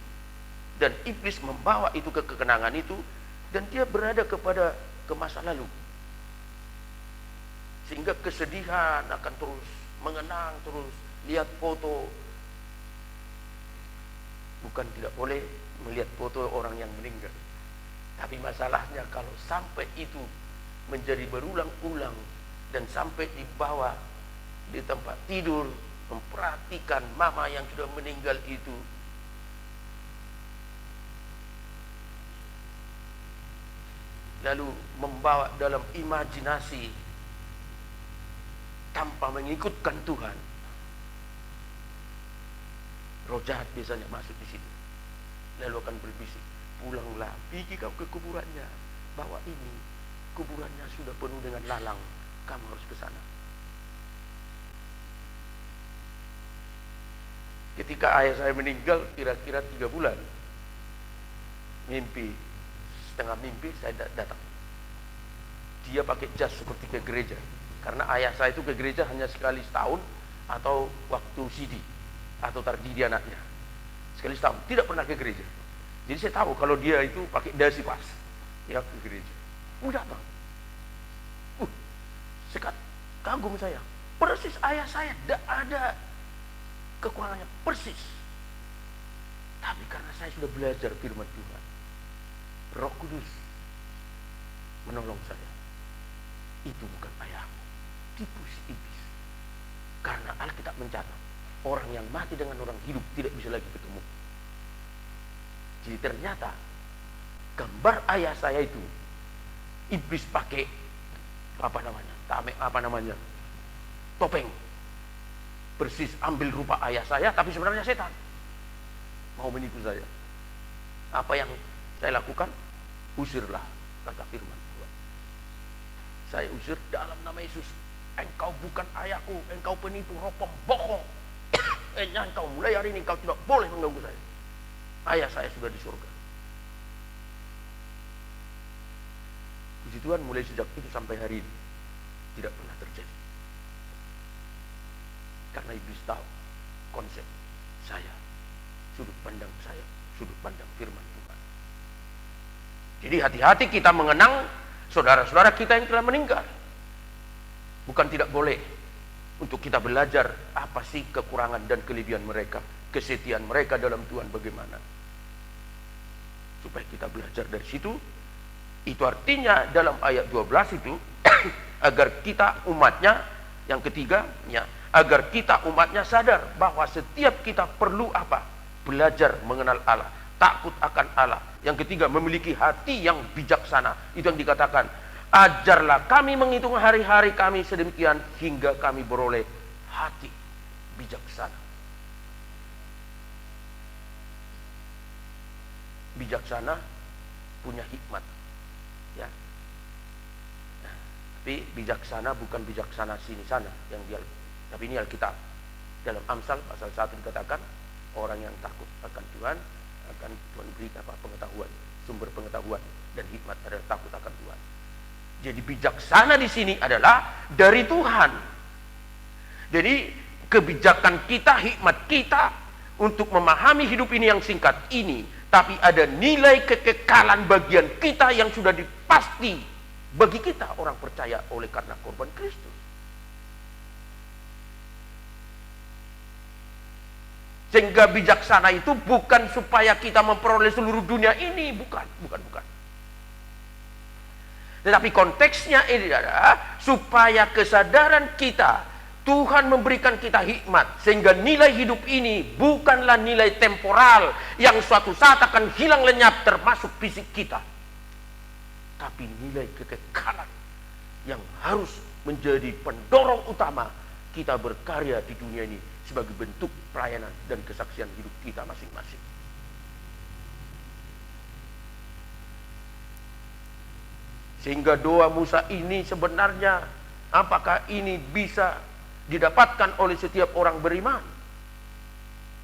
Dan iblis membawa itu ke kekenangan itu, dan dia berada ke masa lalu. Sehingga kesedihan akan terus mengenang, terus lihat foto. Bukan tidak boleh melihat foto orang yang meninggal, tapi masalahnya kalau sampai itu menjadi berulang-ulang dan sampai dibawa di tempat tidur, memperhatikan mama yang sudah meninggal itu, lalu membawa dalam imajinasi tanpa mengikutkan Tuhan, roh jahat biasanya masuk di situ, lalu akan berbisik, pulanglah, pergi kau ke kuburannya, bahwa ini kuburannya sudah penuh dengan lalang, kamu harus ke sana. Ketika ayah saya meninggal kira-kira 3 bulan, mimpi, setengah mimpi saya datang. Dia pakai jas seperti ke gereja, karena ayah saya itu ke gereja hanya sekali setahun atau waktu CD atau tardidi anaknya, sekali setahun, tidak pernah ke gereja. Jadi saya tahu kalau dia itu pakai dasi pas, ya ke gereja. Datang, sekat kagum saya, persis ayah saya, tidak ada kekurangannya, persis. Tapi karena saya sudah belajar firman Tuhan, Roh Kudus menolong saya. Itu bukan ayahmu, tipu si iblis. Karena Alkitab mencatat, orang yang mati dengan orang hidup tidak bisa lagi ketemu. Jadi ternyata gambar ayah saya itu iblis pakai topeng, persis ambil rupa ayah saya, tapi sebenarnya setan mau menipu saya. Apa yang saya lakukan? Usirlah, kata firman Tuhan. Saya usir dalam nama Yesus. Engkau bukan ayahku, engkau penipu, roh pembohong. Engkau mulai hari ini engkau tidak boleh mengganggu saya. Ayah saya sudah di surga. Puji Tuhan, mulai sejak itu sampai hari ini tidak pernah terjadi. Karena iblis tahu konsep saya, sudut pandang saya, sudut pandang firman Tuhan. Jadi hati-hati kita mengenang saudara-saudara kita yang telah meninggal. Bukan tidak boleh untuk kita belajar apa sih kekurangan dan kelebihan mereka, kesetiaan mereka dalam Tuhan bagaimana. Supaya kita belajar dari situ. Itu artinya dalam ayat 12 itu agar kita umatnya, yang ketiga ya, agar kita umatnya sadar bahwa setiap kita perlu apa? Belajar mengenal Allah, takut akan Allah. Yang ketiga, memiliki hati yang bijaksana. Itu yang dikatakan, ajarlah kami menghitung hari-hari kami sedemikian hingga kami beroleh hati bijaksana. Bijaksana punya hikmat, ya. Nah, tapi bijaksana bukan bijaksana sini sana yang dia, tapi ini Alkitab. Dalam Amsal pasal 1 dikatakan, orang yang takut akan Tuhan akan Tuhan beri pengetahuan, sumber pengetahuan dan hikmat adalah takut akan Tuhan. Jadi bijaksana di sini adalah dari Tuhan. Jadi kebijakan kita, hikmat kita untuk memahami hidup ini yang singkat ini, tapi ada nilai kekekalan bagian kita yang sudah dipasti bagi kita orang percaya oleh karena korban Kristus. Sehingga bijaksana itu bukan supaya kita memperoleh seluruh dunia ini, bukan. Tetapi konteksnya ini adalah supaya kesadaran kita, Tuhan memberikan kita hikmat, sehingga nilai hidup ini bukanlah nilai temporal yang suatu saat akan hilang lenyap termasuk fisik kita, tapi nilai kekekalan yang harus menjadi pendorong utama kita berkarya di dunia ini sebagai bentuk pelayanan dan kesaksian hidup kita masing-masing. Sehingga doa Musa ini sebenarnya, apakah ini bisa didapatkan oleh setiap orang beriman?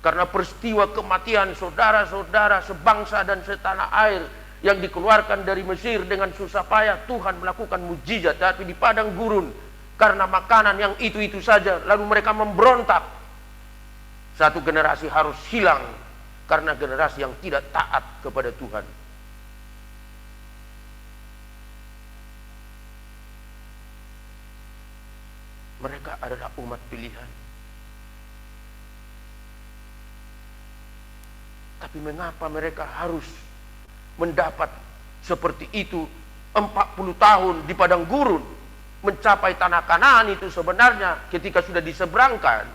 Karena peristiwa kematian saudara-saudara sebangsa dan setanah air yang dikeluarkan dari Mesir dengan susah payah, Tuhan melakukan mujizat, tapi di padang gurun karena makanan yang itu-itu saja, lalu mereka memberontak. Satu generasi harus hilang karena generasi yang tidak taat kepada Tuhan. Mereka adalah umat pilihan. Tapi mengapa mereka harus mendapat seperti itu 40 tahun di padang gurun, mencapai tanah Kanaan itu sebenarnya ketika sudah diseberangkan.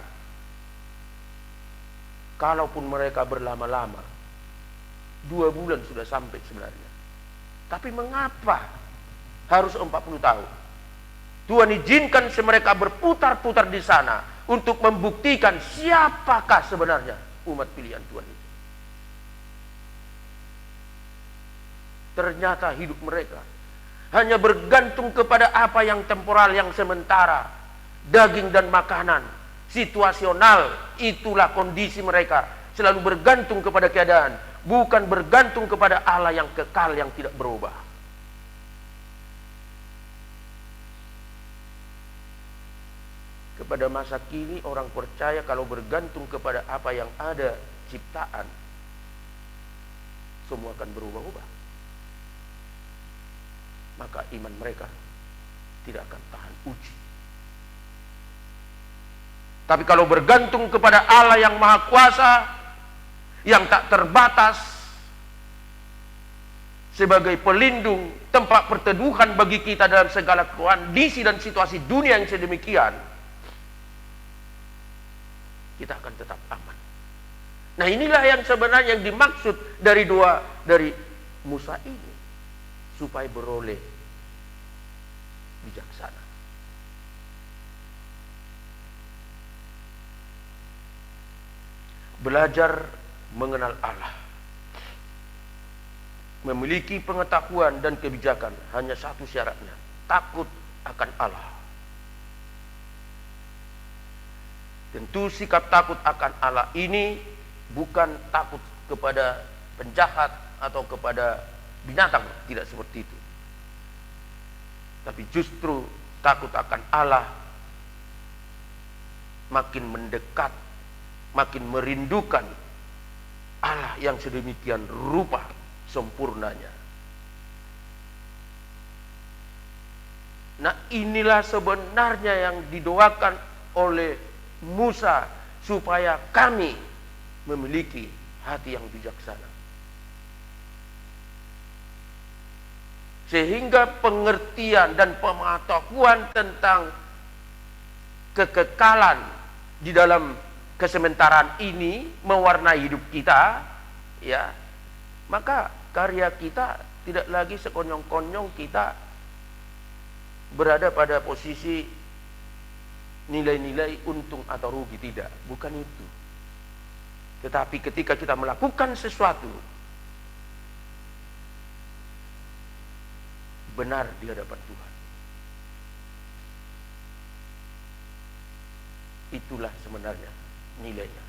Kalaupun mereka berlama-lama, 2 bulan sudah sampai sebenarnya. Tapi mengapa harus 40 tahun? Tuhan izinkan mereka berputar-putar di sana untuk membuktikan siapakah sebenarnya umat pilihan Tuhan itu. Ternyata hidup mereka hanya bergantung kepada apa yang temporal, yang sementara, daging dan makanan, situasional. Itulah kondisi mereka, selalu bergantung kepada keadaan, bukan bergantung kepada Allah yang kekal, yang tidak berubah. Kepada masa kini orang percaya kalau bergantung kepada apa yang ada ciptaan, semua akan berubah-ubah. Maka iman mereka tidak akan tahan uji. Tapi kalau bergantung kepada Allah yang Maha Kuasa, yang tak terbatas, sebagai pelindung, tempat perteduhan bagi kita dalam segala kondisi dan situasi dunia yang sedemikian, kita akan tetap aman. Nah, inilah yang sebenarnya yang dimaksud dari Musa ini, supaya beroleh bijaksana. Belajar mengenal Allah, memiliki pengetahuan dan kebijakan, hanya satu syaratnya: takut akan Allah. Tentu sikap takut akan Allah ini bukan takut kepada penjahat atau kepada binatang, tidak seperti itu. Tapi justru takut akan Allah, makin mendekat, makin merindukan Allah yang sedemikian rupa sempurnanya. Nah, inilah sebenarnya yang didoakan oleh Musa, supaya kami memiliki hati yang bijaksana, sehingga pengertian dan pengetahuan tentang kekekalan di dalam kesementaraan ini mewarnai hidup kita, ya, maka karya kita tidak lagi sekonyong-konyong kita berada pada posisi nilai-nilai untung atau rugi, tidak, bukan itu. Tetapi ketika kita melakukan sesuatu benar di hadapan Tuhan, itulah sebenarnya nilainya.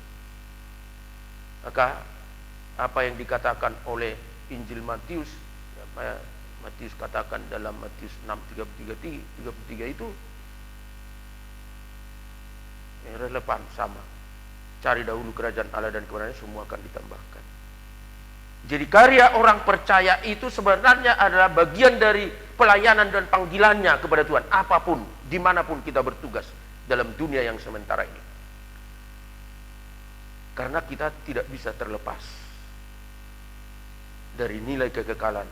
Maka apa yang dikatakan oleh Injil Matius, apa Matius katakan dalam Matius 6:33 itu relevan, sama. Cari dahulu kerajaan Allah dan kebenarannya, semua akan ditambahkan. Jadi karya orang percaya itu sebenarnya adalah bagian dari pelayanan dan panggilannya kepada Tuhan, apapun, dimanapun kita bertugas dalam dunia yang sementara ini. Karena kita tidak bisa terlepas dari nilai kekekalan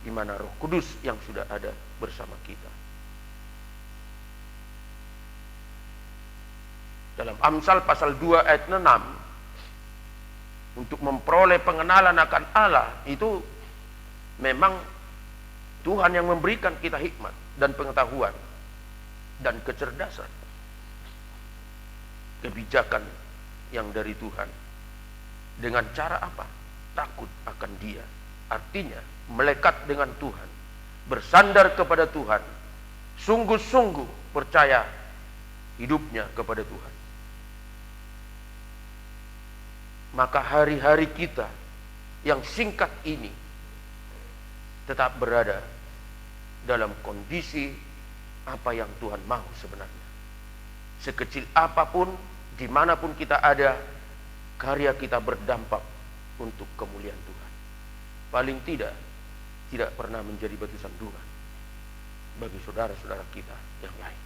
di mana Roh Kudus yang sudah ada bersama kita. Dalam Amsal pasal 2 ayat 6, untuk memperoleh pengenalan akan Allah itu memang Tuhan yang memberikan kita hikmat dan pengetahuan dan kecerdasan, kebijakan yang dari Tuhan. Dengan cara apa? Takut akan Dia. Artinya melekat dengan Tuhan, bersandar kepada Tuhan, sungguh-sungguh percaya hidupnya kepada Tuhan. Maka hari-hari kita yang singkat ini tetap berada dalam kondisi apa yang Tuhan mau sebenarnya. Sekecil apapun, dimanapun kita ada, karya kita berdampak untuk kemuliaan Tuhan. Paling tidak pernah menjadi batu sandungan bagi saudara-saudara kita yang lain.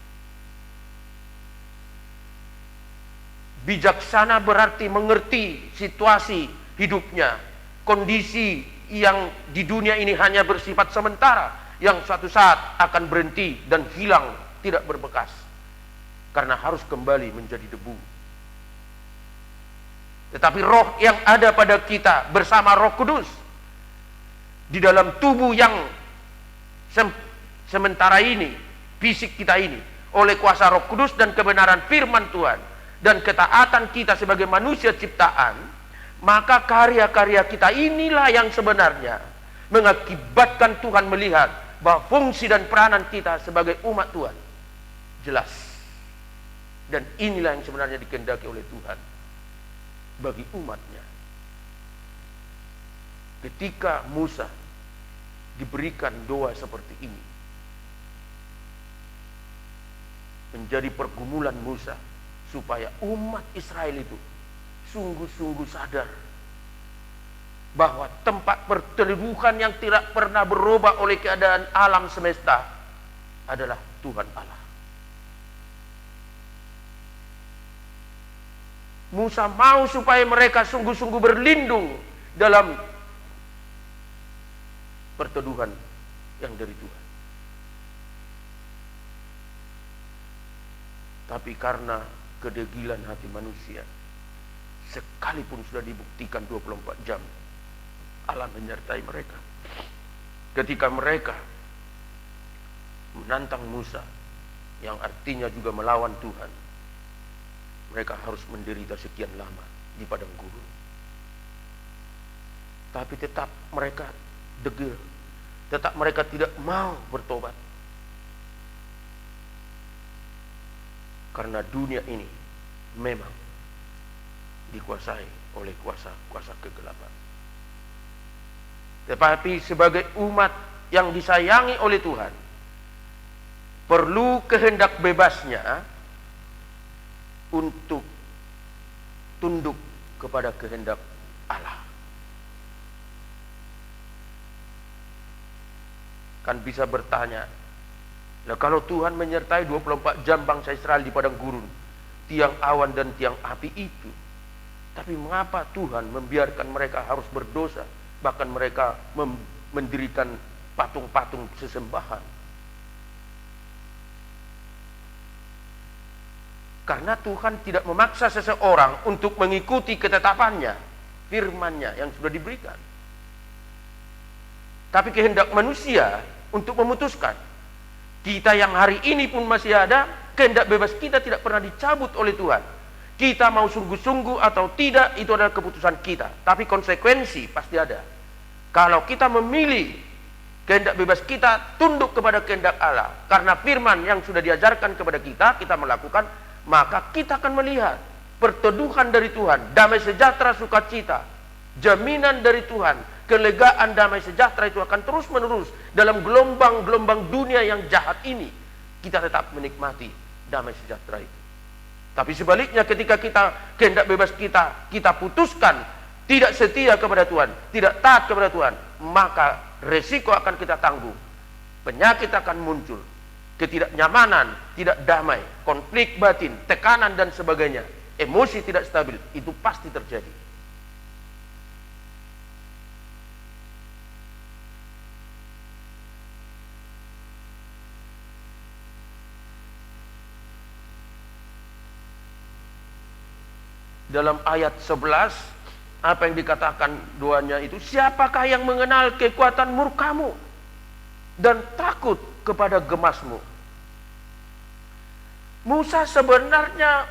Bijaksana berarti mengerti situasi hidupnya, kondisi yang di dunia ini hanya bersifat sementara, yang suatu saat akan berhenti dan hilang, tidak berbekas, karena harus kembali menjadi debu. Tetapi roh yang ada pada kita bersama Roh Kudus di dalam tubuh yang sementara ini, fisik kita ini, oleh kuasa Roh Kudus dan kebenaran firman Tuhan dan ketaatan kita sebagai manusia ciptaan, maka karya-karya kita inilah yang sebenarnya mengakibatkan Tuhan melihat bahwa fungsi dan peranan kita sebagai umat Tuhan jelas. Dan inilah yang sebenarnya dikehendaki oleh Tuhan bagi umatnya. Ketika Musa diberikan doa seperti ini, menjadi pergumulan Musa supaya umat Israel itu sungguh-sungguh sadar bahwa tempat perteduhan yang tidak pernah berubah oleh keadaan alam semesta adalah Tuhan Allah. Musa mau supaya mereka sungguh-sungguh berlindung dalam perteduhan yang dari Tuhan. Tapi karena kedegilan hati manusia, sekalipun sudah dibuktikan 24 jam, Allah menyertai mereka. Ketika mereka menantang Musa, yang artinya juga melawan Tuhan, mereka harus menderita sekian lama di padang gurun. Tapi tetap mereka degil, tetap mereka tidak mau bertobat. Karena dunia ini memang dikuasai oleh kuasa-kuasa kegelapan. Tetapi sebagai umat yang disayangi oleh Tuhan, perlu kehendak bebasnya untuk tunduk kepada kehendak Allah. Kan bisa bertanya, nah kalau Tuhan menyertai 24 jam bangsa Israel di padang gurun, tiang awan dan tiang api itu, tapi mengapa Tuhan membiarkan mereka harus berdosa, bahkan mereka mendirikan patung-patung sesembahan? Karena Tuhan tidak memaksa seseorang untuk mengikuti ketetapannya, firman-Nya yang sudah diberikan. Tapi kehendak manusia untuk memutuskan. Kita yang hari ini pun masih ada, kehendak bebas kita tidak pernah dicabut oleh Tuhan. Kita mau sungguh-sungguh atau tidak, itu adalah keputusan kita. Tapi konsekuensi pasti ada. Kalau kita memilih kehendak bebas kita tunduk kepada kehendak Allah, karena firman yang sudah diajarkan kepada kita melakukan, maka kita akan melihat perteduhan dari Tuhan, damai sejahtera sukacita, jaminan dari Tuhan, kelegaan damai sejahtera itu akan terus menerus dalam gelombang-gelombang dunia yang jahat ini. Kita tetap menikmati damai sejahtera itu. Tapi sebaliknya ketika kehendak bebas kita putuskan tidak setia kepada Tuhan, tidak taat kepada Tuhan, maka resiko akan kita tanggung. Penyakit akan muncul, ketidaknyamanan, tidak damai, konflik batin, tekanan dan sebagainya, emosi tidak stabil, itu pasti terjadi. Dalam ayat 11, apa yang dikatakan doanya itu, siapakah yang mengenal kekuatan murkamu dan takut kepada gemasmu? Musa sebenarnya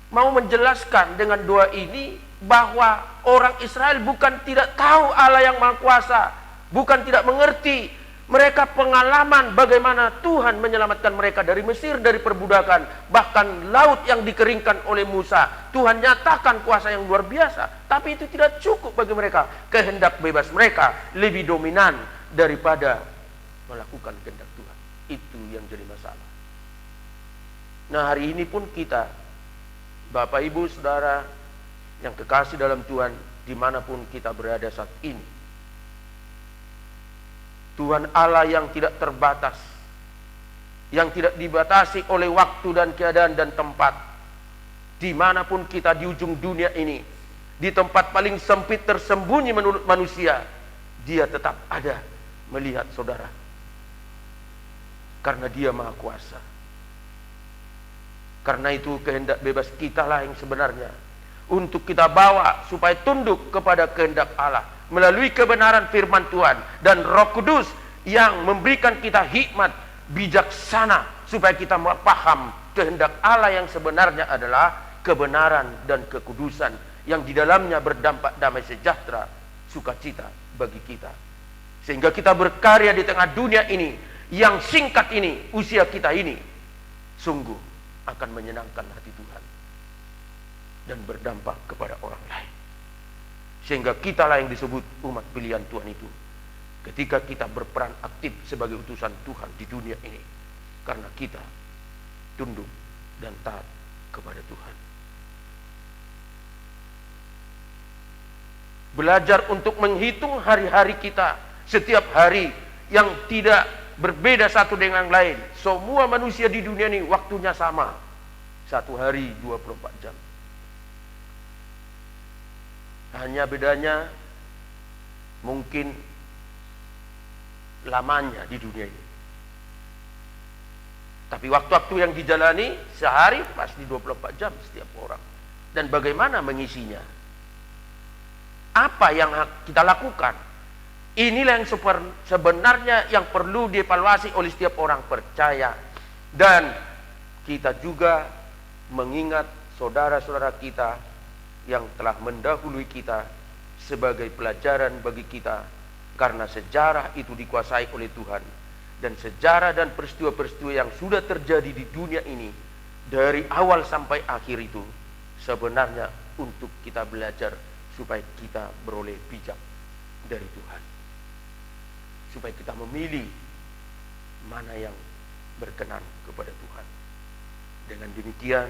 mau menjelaskan dengan doa ini bahwa orang Israel bukan tidak tahu Allah yang Maha Kuasa, bukan tidak mengerti. Mereka pengalaman bagaimana Tuhan menyelamatkan mereka dari Mesir, dari perbudakan, bahkan laut yang dikeringkan oleh Musa. Tuhan nyatakan kuasa yang luar biasa, tapi itu tidak cukup bagi mereka. Kehendak bebas mereka lebih dominan daripada melakukan kehendak Tuhan. Itu yang jadi masalah. Nah, hari ini pun kita, Bapak Ibu Saudara Yang kekasih dalam Tuhan, dimanapun kita berada saat ini, Tuhan Allah yang tidak terbatas, yang tidak dibatasi oleh waktu dan keadaan dan tempat. Dimanapun kita di ujung dunia ini, di tempat paling sempit tersembunyi menurut manusia, Dia tetap ada melihat saudara. Karena Dia Maha Kuasa. Karena itu kehendak bebas kita lah yang sebenarnya untuk kita bawa supaya tunduk kepada kehendak Allah melalui kebenaran firman Tuhan dan Roh Kudus yang memberikan kita hikmat bijaksana supaya kita paham kehendak Allah yang sebenarnya adalah kebenaran dan kekudusan yang di dalamnya berdampak damai sejahtera, sukacita bagi kita. Sehingga kita berkarya di tengah dunia ini yang singkat ini, usia kita ini sungguh akan menyenangkan hati Tuhan dan berdampak kepada orang lain. Sehingga kitalah yang disebut umat pilihan Tuhan itu ketika kita berperan aktif sebagai utusan Tuhan di dunia ini, karena kita tunduk dan taat kepada Tuhan. Belajar untuk menghitung hari-hari kita, setiap hari yang tidak berbeda satu dengan lain. Semua manusia di dunia ini waktunya sama, satu hari 24 jam. Hanya bedanya mungkin lamanya di dunia ini. Tapi waktu-waktu yang dijalani sehari pasti 24 jam setiap orang. Dan bagaimana mengisinya? Apa yang kita lakukan? Inilah yang sebenarnya yang perlu dievaluasi oleh setiap orang percaya. Dan kita juga mengingat saudara-saudara kita yang telah mendahului kita sebagai pelajaran bagi kita, karena sejarah itu dikuasai oleh Tuhan. Dan sejarah dan peristiwa-peristiwa yang sudah terjadi di dunia ini dari awal sampai akhir itu sebenarnya untuk kita belajar supaya kita beroleh bijak dari Tuhan, supaya kita memilih mana yang berkenan kepada Tuhan. Dengan demikian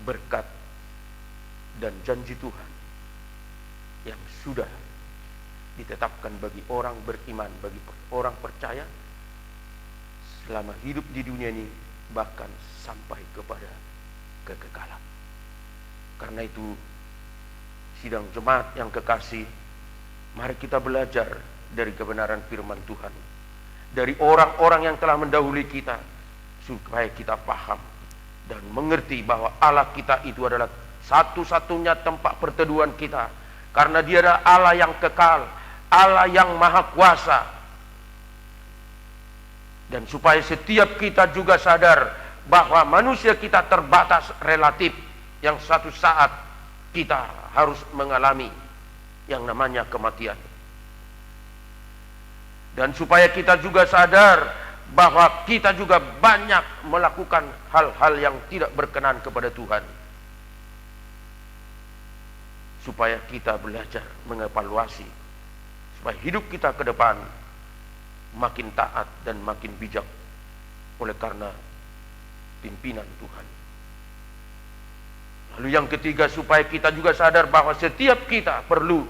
berkat dan janji Tuhan yang sudah ditetapkan bagi orang beriman, bagi orang percaya selama hidup di dunia ini, bahkan sampai kepada kekekalan. Karena itu, sidang jemaat yang kekasih, mari kita belajar dari kebenaran firman Tuhan, dari orang-orang yang telah mendahului kita, supaya kita paham dan mengerti bahwa Allah kita itu adalah satu-satunya tempat perteduhan kita, karena Dia adalah Allah yang kekal, Allah yang maha kuasa. Dan supaya setiap kita juga sadar bahwa manusia kita terbatas relatif, yang suatu saat kita harus mengalami yang namanya kematian. Dan supaya kita juga sadar bahwa kita juga banyak melakukan hal-hal yang tidak berkenan kepada Tuhan. Supaya kita belajar mengevaluasi, supaya hidup kita ke depan makin taat dan makin bijak oleh karena pimpinan Tuhan. Lalu yang ketiga, supaya kita juga sadar bahwa setiap kita perlu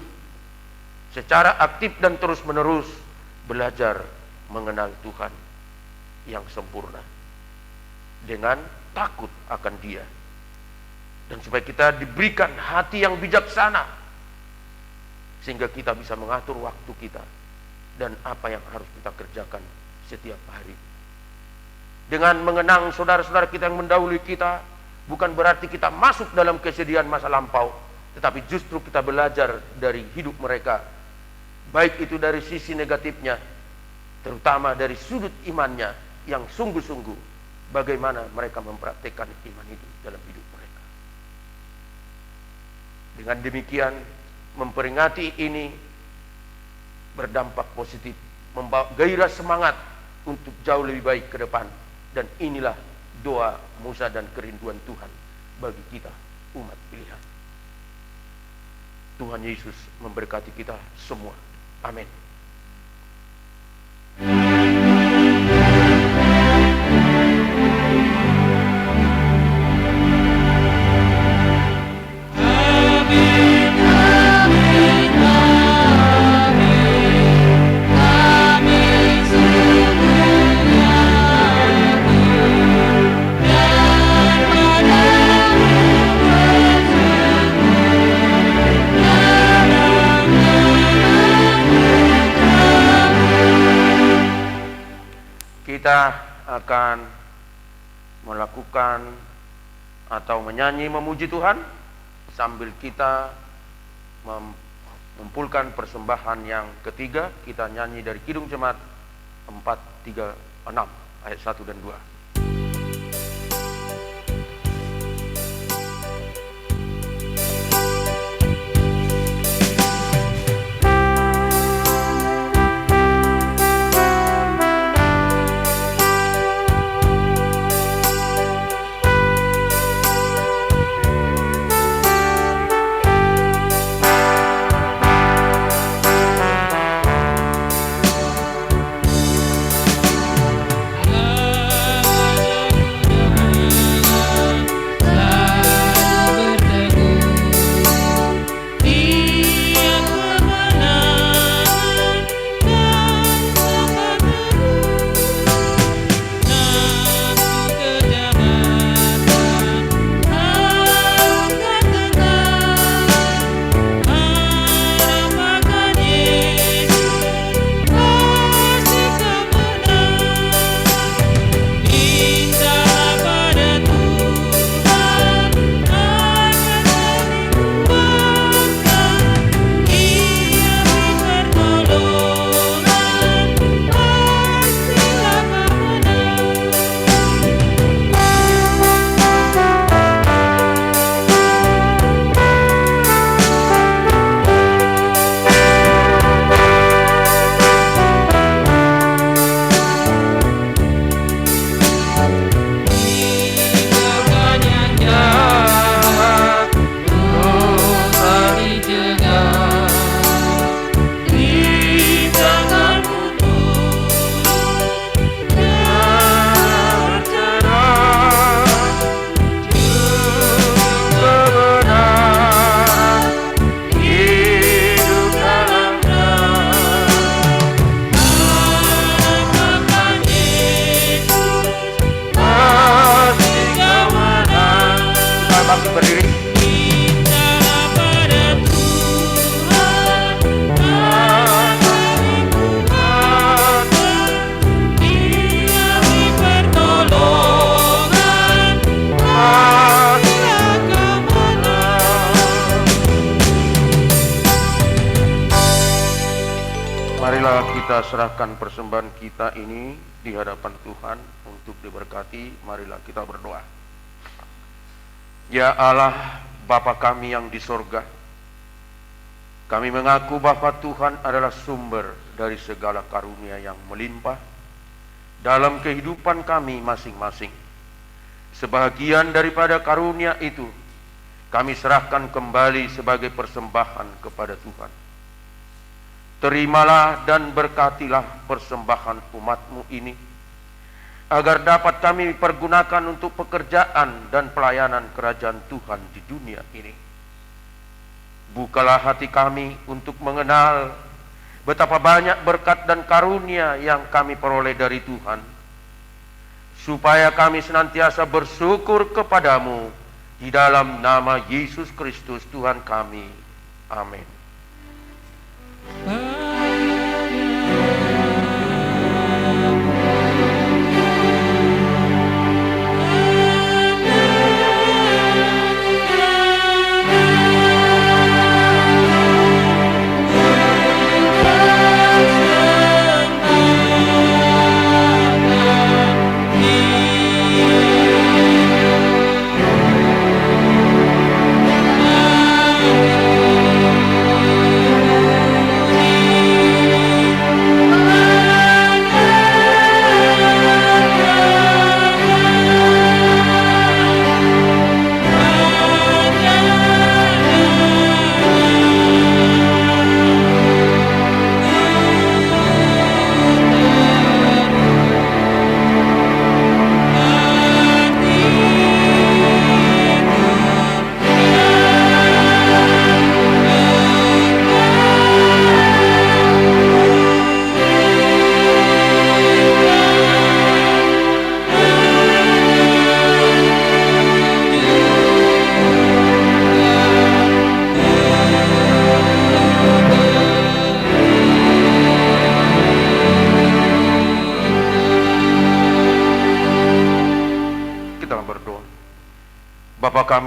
secara aktif dan terus-menerus belajar mengenal Tuhan yang sempurna dengan takut akan Dia. Dan supaya kita diberikan hati yang bijaksana sehingga kita bisa mengatur waktu kita dan apa yang harus kita kerjakan setiap hari. Dengan mengenang saudara-saudara kita yang mendahului kita, bukan berarti kita masuk dalam kesedihan masa lampau, tetapi justru kita belajar dari hidup mereka, baik itu dari sisi negatifnya, terutama dari sudut imannya yang sungguh-sungguh, bagaimana mereka mempraktikkan iman itu dalam hidup mereka. Dengan demikian, memperingati ini berdampak positif, membawa gairah semangat untuk jauh lebih baik ke depan. Dan inilah doa Musa dan kerinduan Tuhan bagi kita umat pilihan. Tuhan Yesus memberkati kita semua. Amin. kita akan melakukan atau menyanyi memuji Tuhan sambil kita mengumpulkan persembahan yang ketiga. Kita nyanyi dari Kidung Jemaat 436 ayat 1 dan 2. Marilah kita serahkan persembahan kita ini di hadapan Tuhan untuk diberkati. Marilah kita berdoa. Ya Allah, Bapa kami yang di sorga, kami mengaku bahwa Tuhan adalah sumber dari segala karunia yang melimpah dalam kehidupan kami masing-masing. Sebahagian daripada karunia itu kami serahkan kembali sebagai persembahan kepada Tuhan. Terimalah dan berkatilah persembahan umat-Mu ini, agar dapat kami pergunakan untuk pekerjaan dan pelayanan kerajaan Tuhan di dunia ini. Bukalah hati kami untuk mengenal betapa banyak berkat dan karunia yang kami peroleh dari Tuhan, supaya kami senantiasa bersyukur kepadamu di dalam nama Yesus Kristus Tuhan kami. Amin.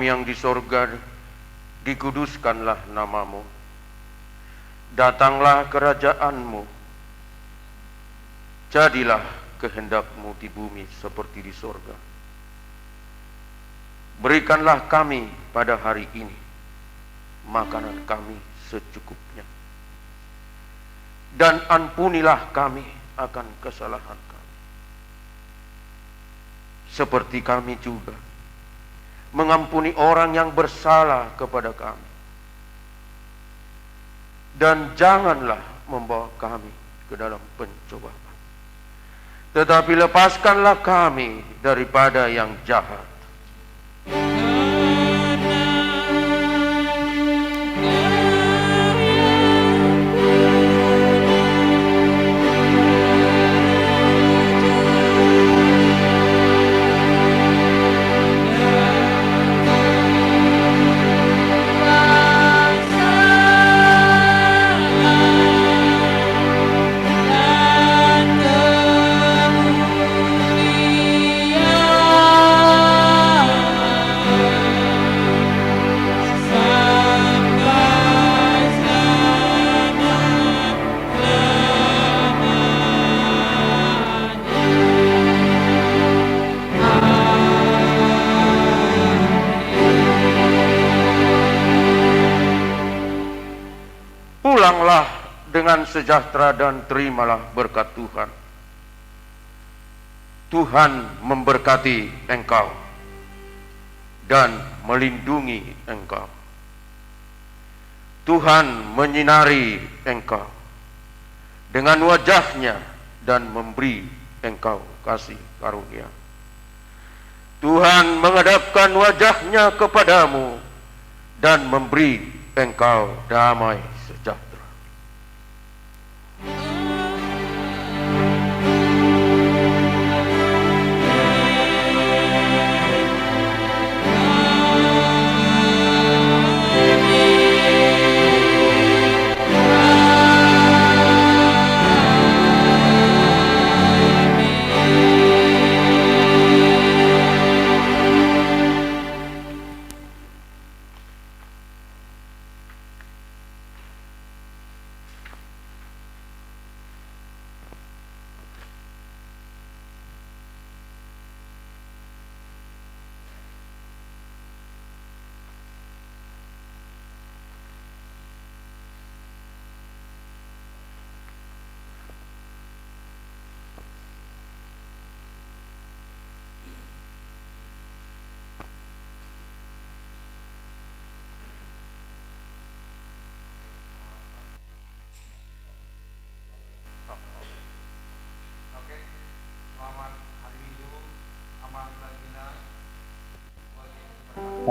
kami yang di sorga, dikuduskanlah namamu. Datanglah kerajaanmu. Jadilah kehendakmu di bumi seperti di sorga. Berikanlah kami pada hari ini makanan kami secukupnya. Dan ampunilah kami akan kesalahan kami, seperti kami juga mengampuni orang yang bersalah kepada kami. Dan janganlah membawa kami ke dalam pencobaan, tetapi lepaskanlah kami daripada yang jahat. Pulanglah dengan sejahtera dan terimalah berkat Tuhan. Tuhan memberkati engkau dan melindungi engkau. Tuhan menyinari engkau dengan wajahnya dan memberi engkau kasih karunia. Tuhan menghadapkan wajahnya kepadamu dan memberi engkau damai sejahtera.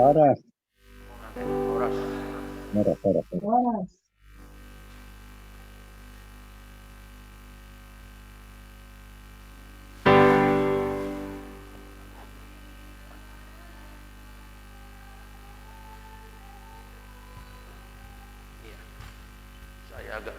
Horas. Horas. Horas. Saya agak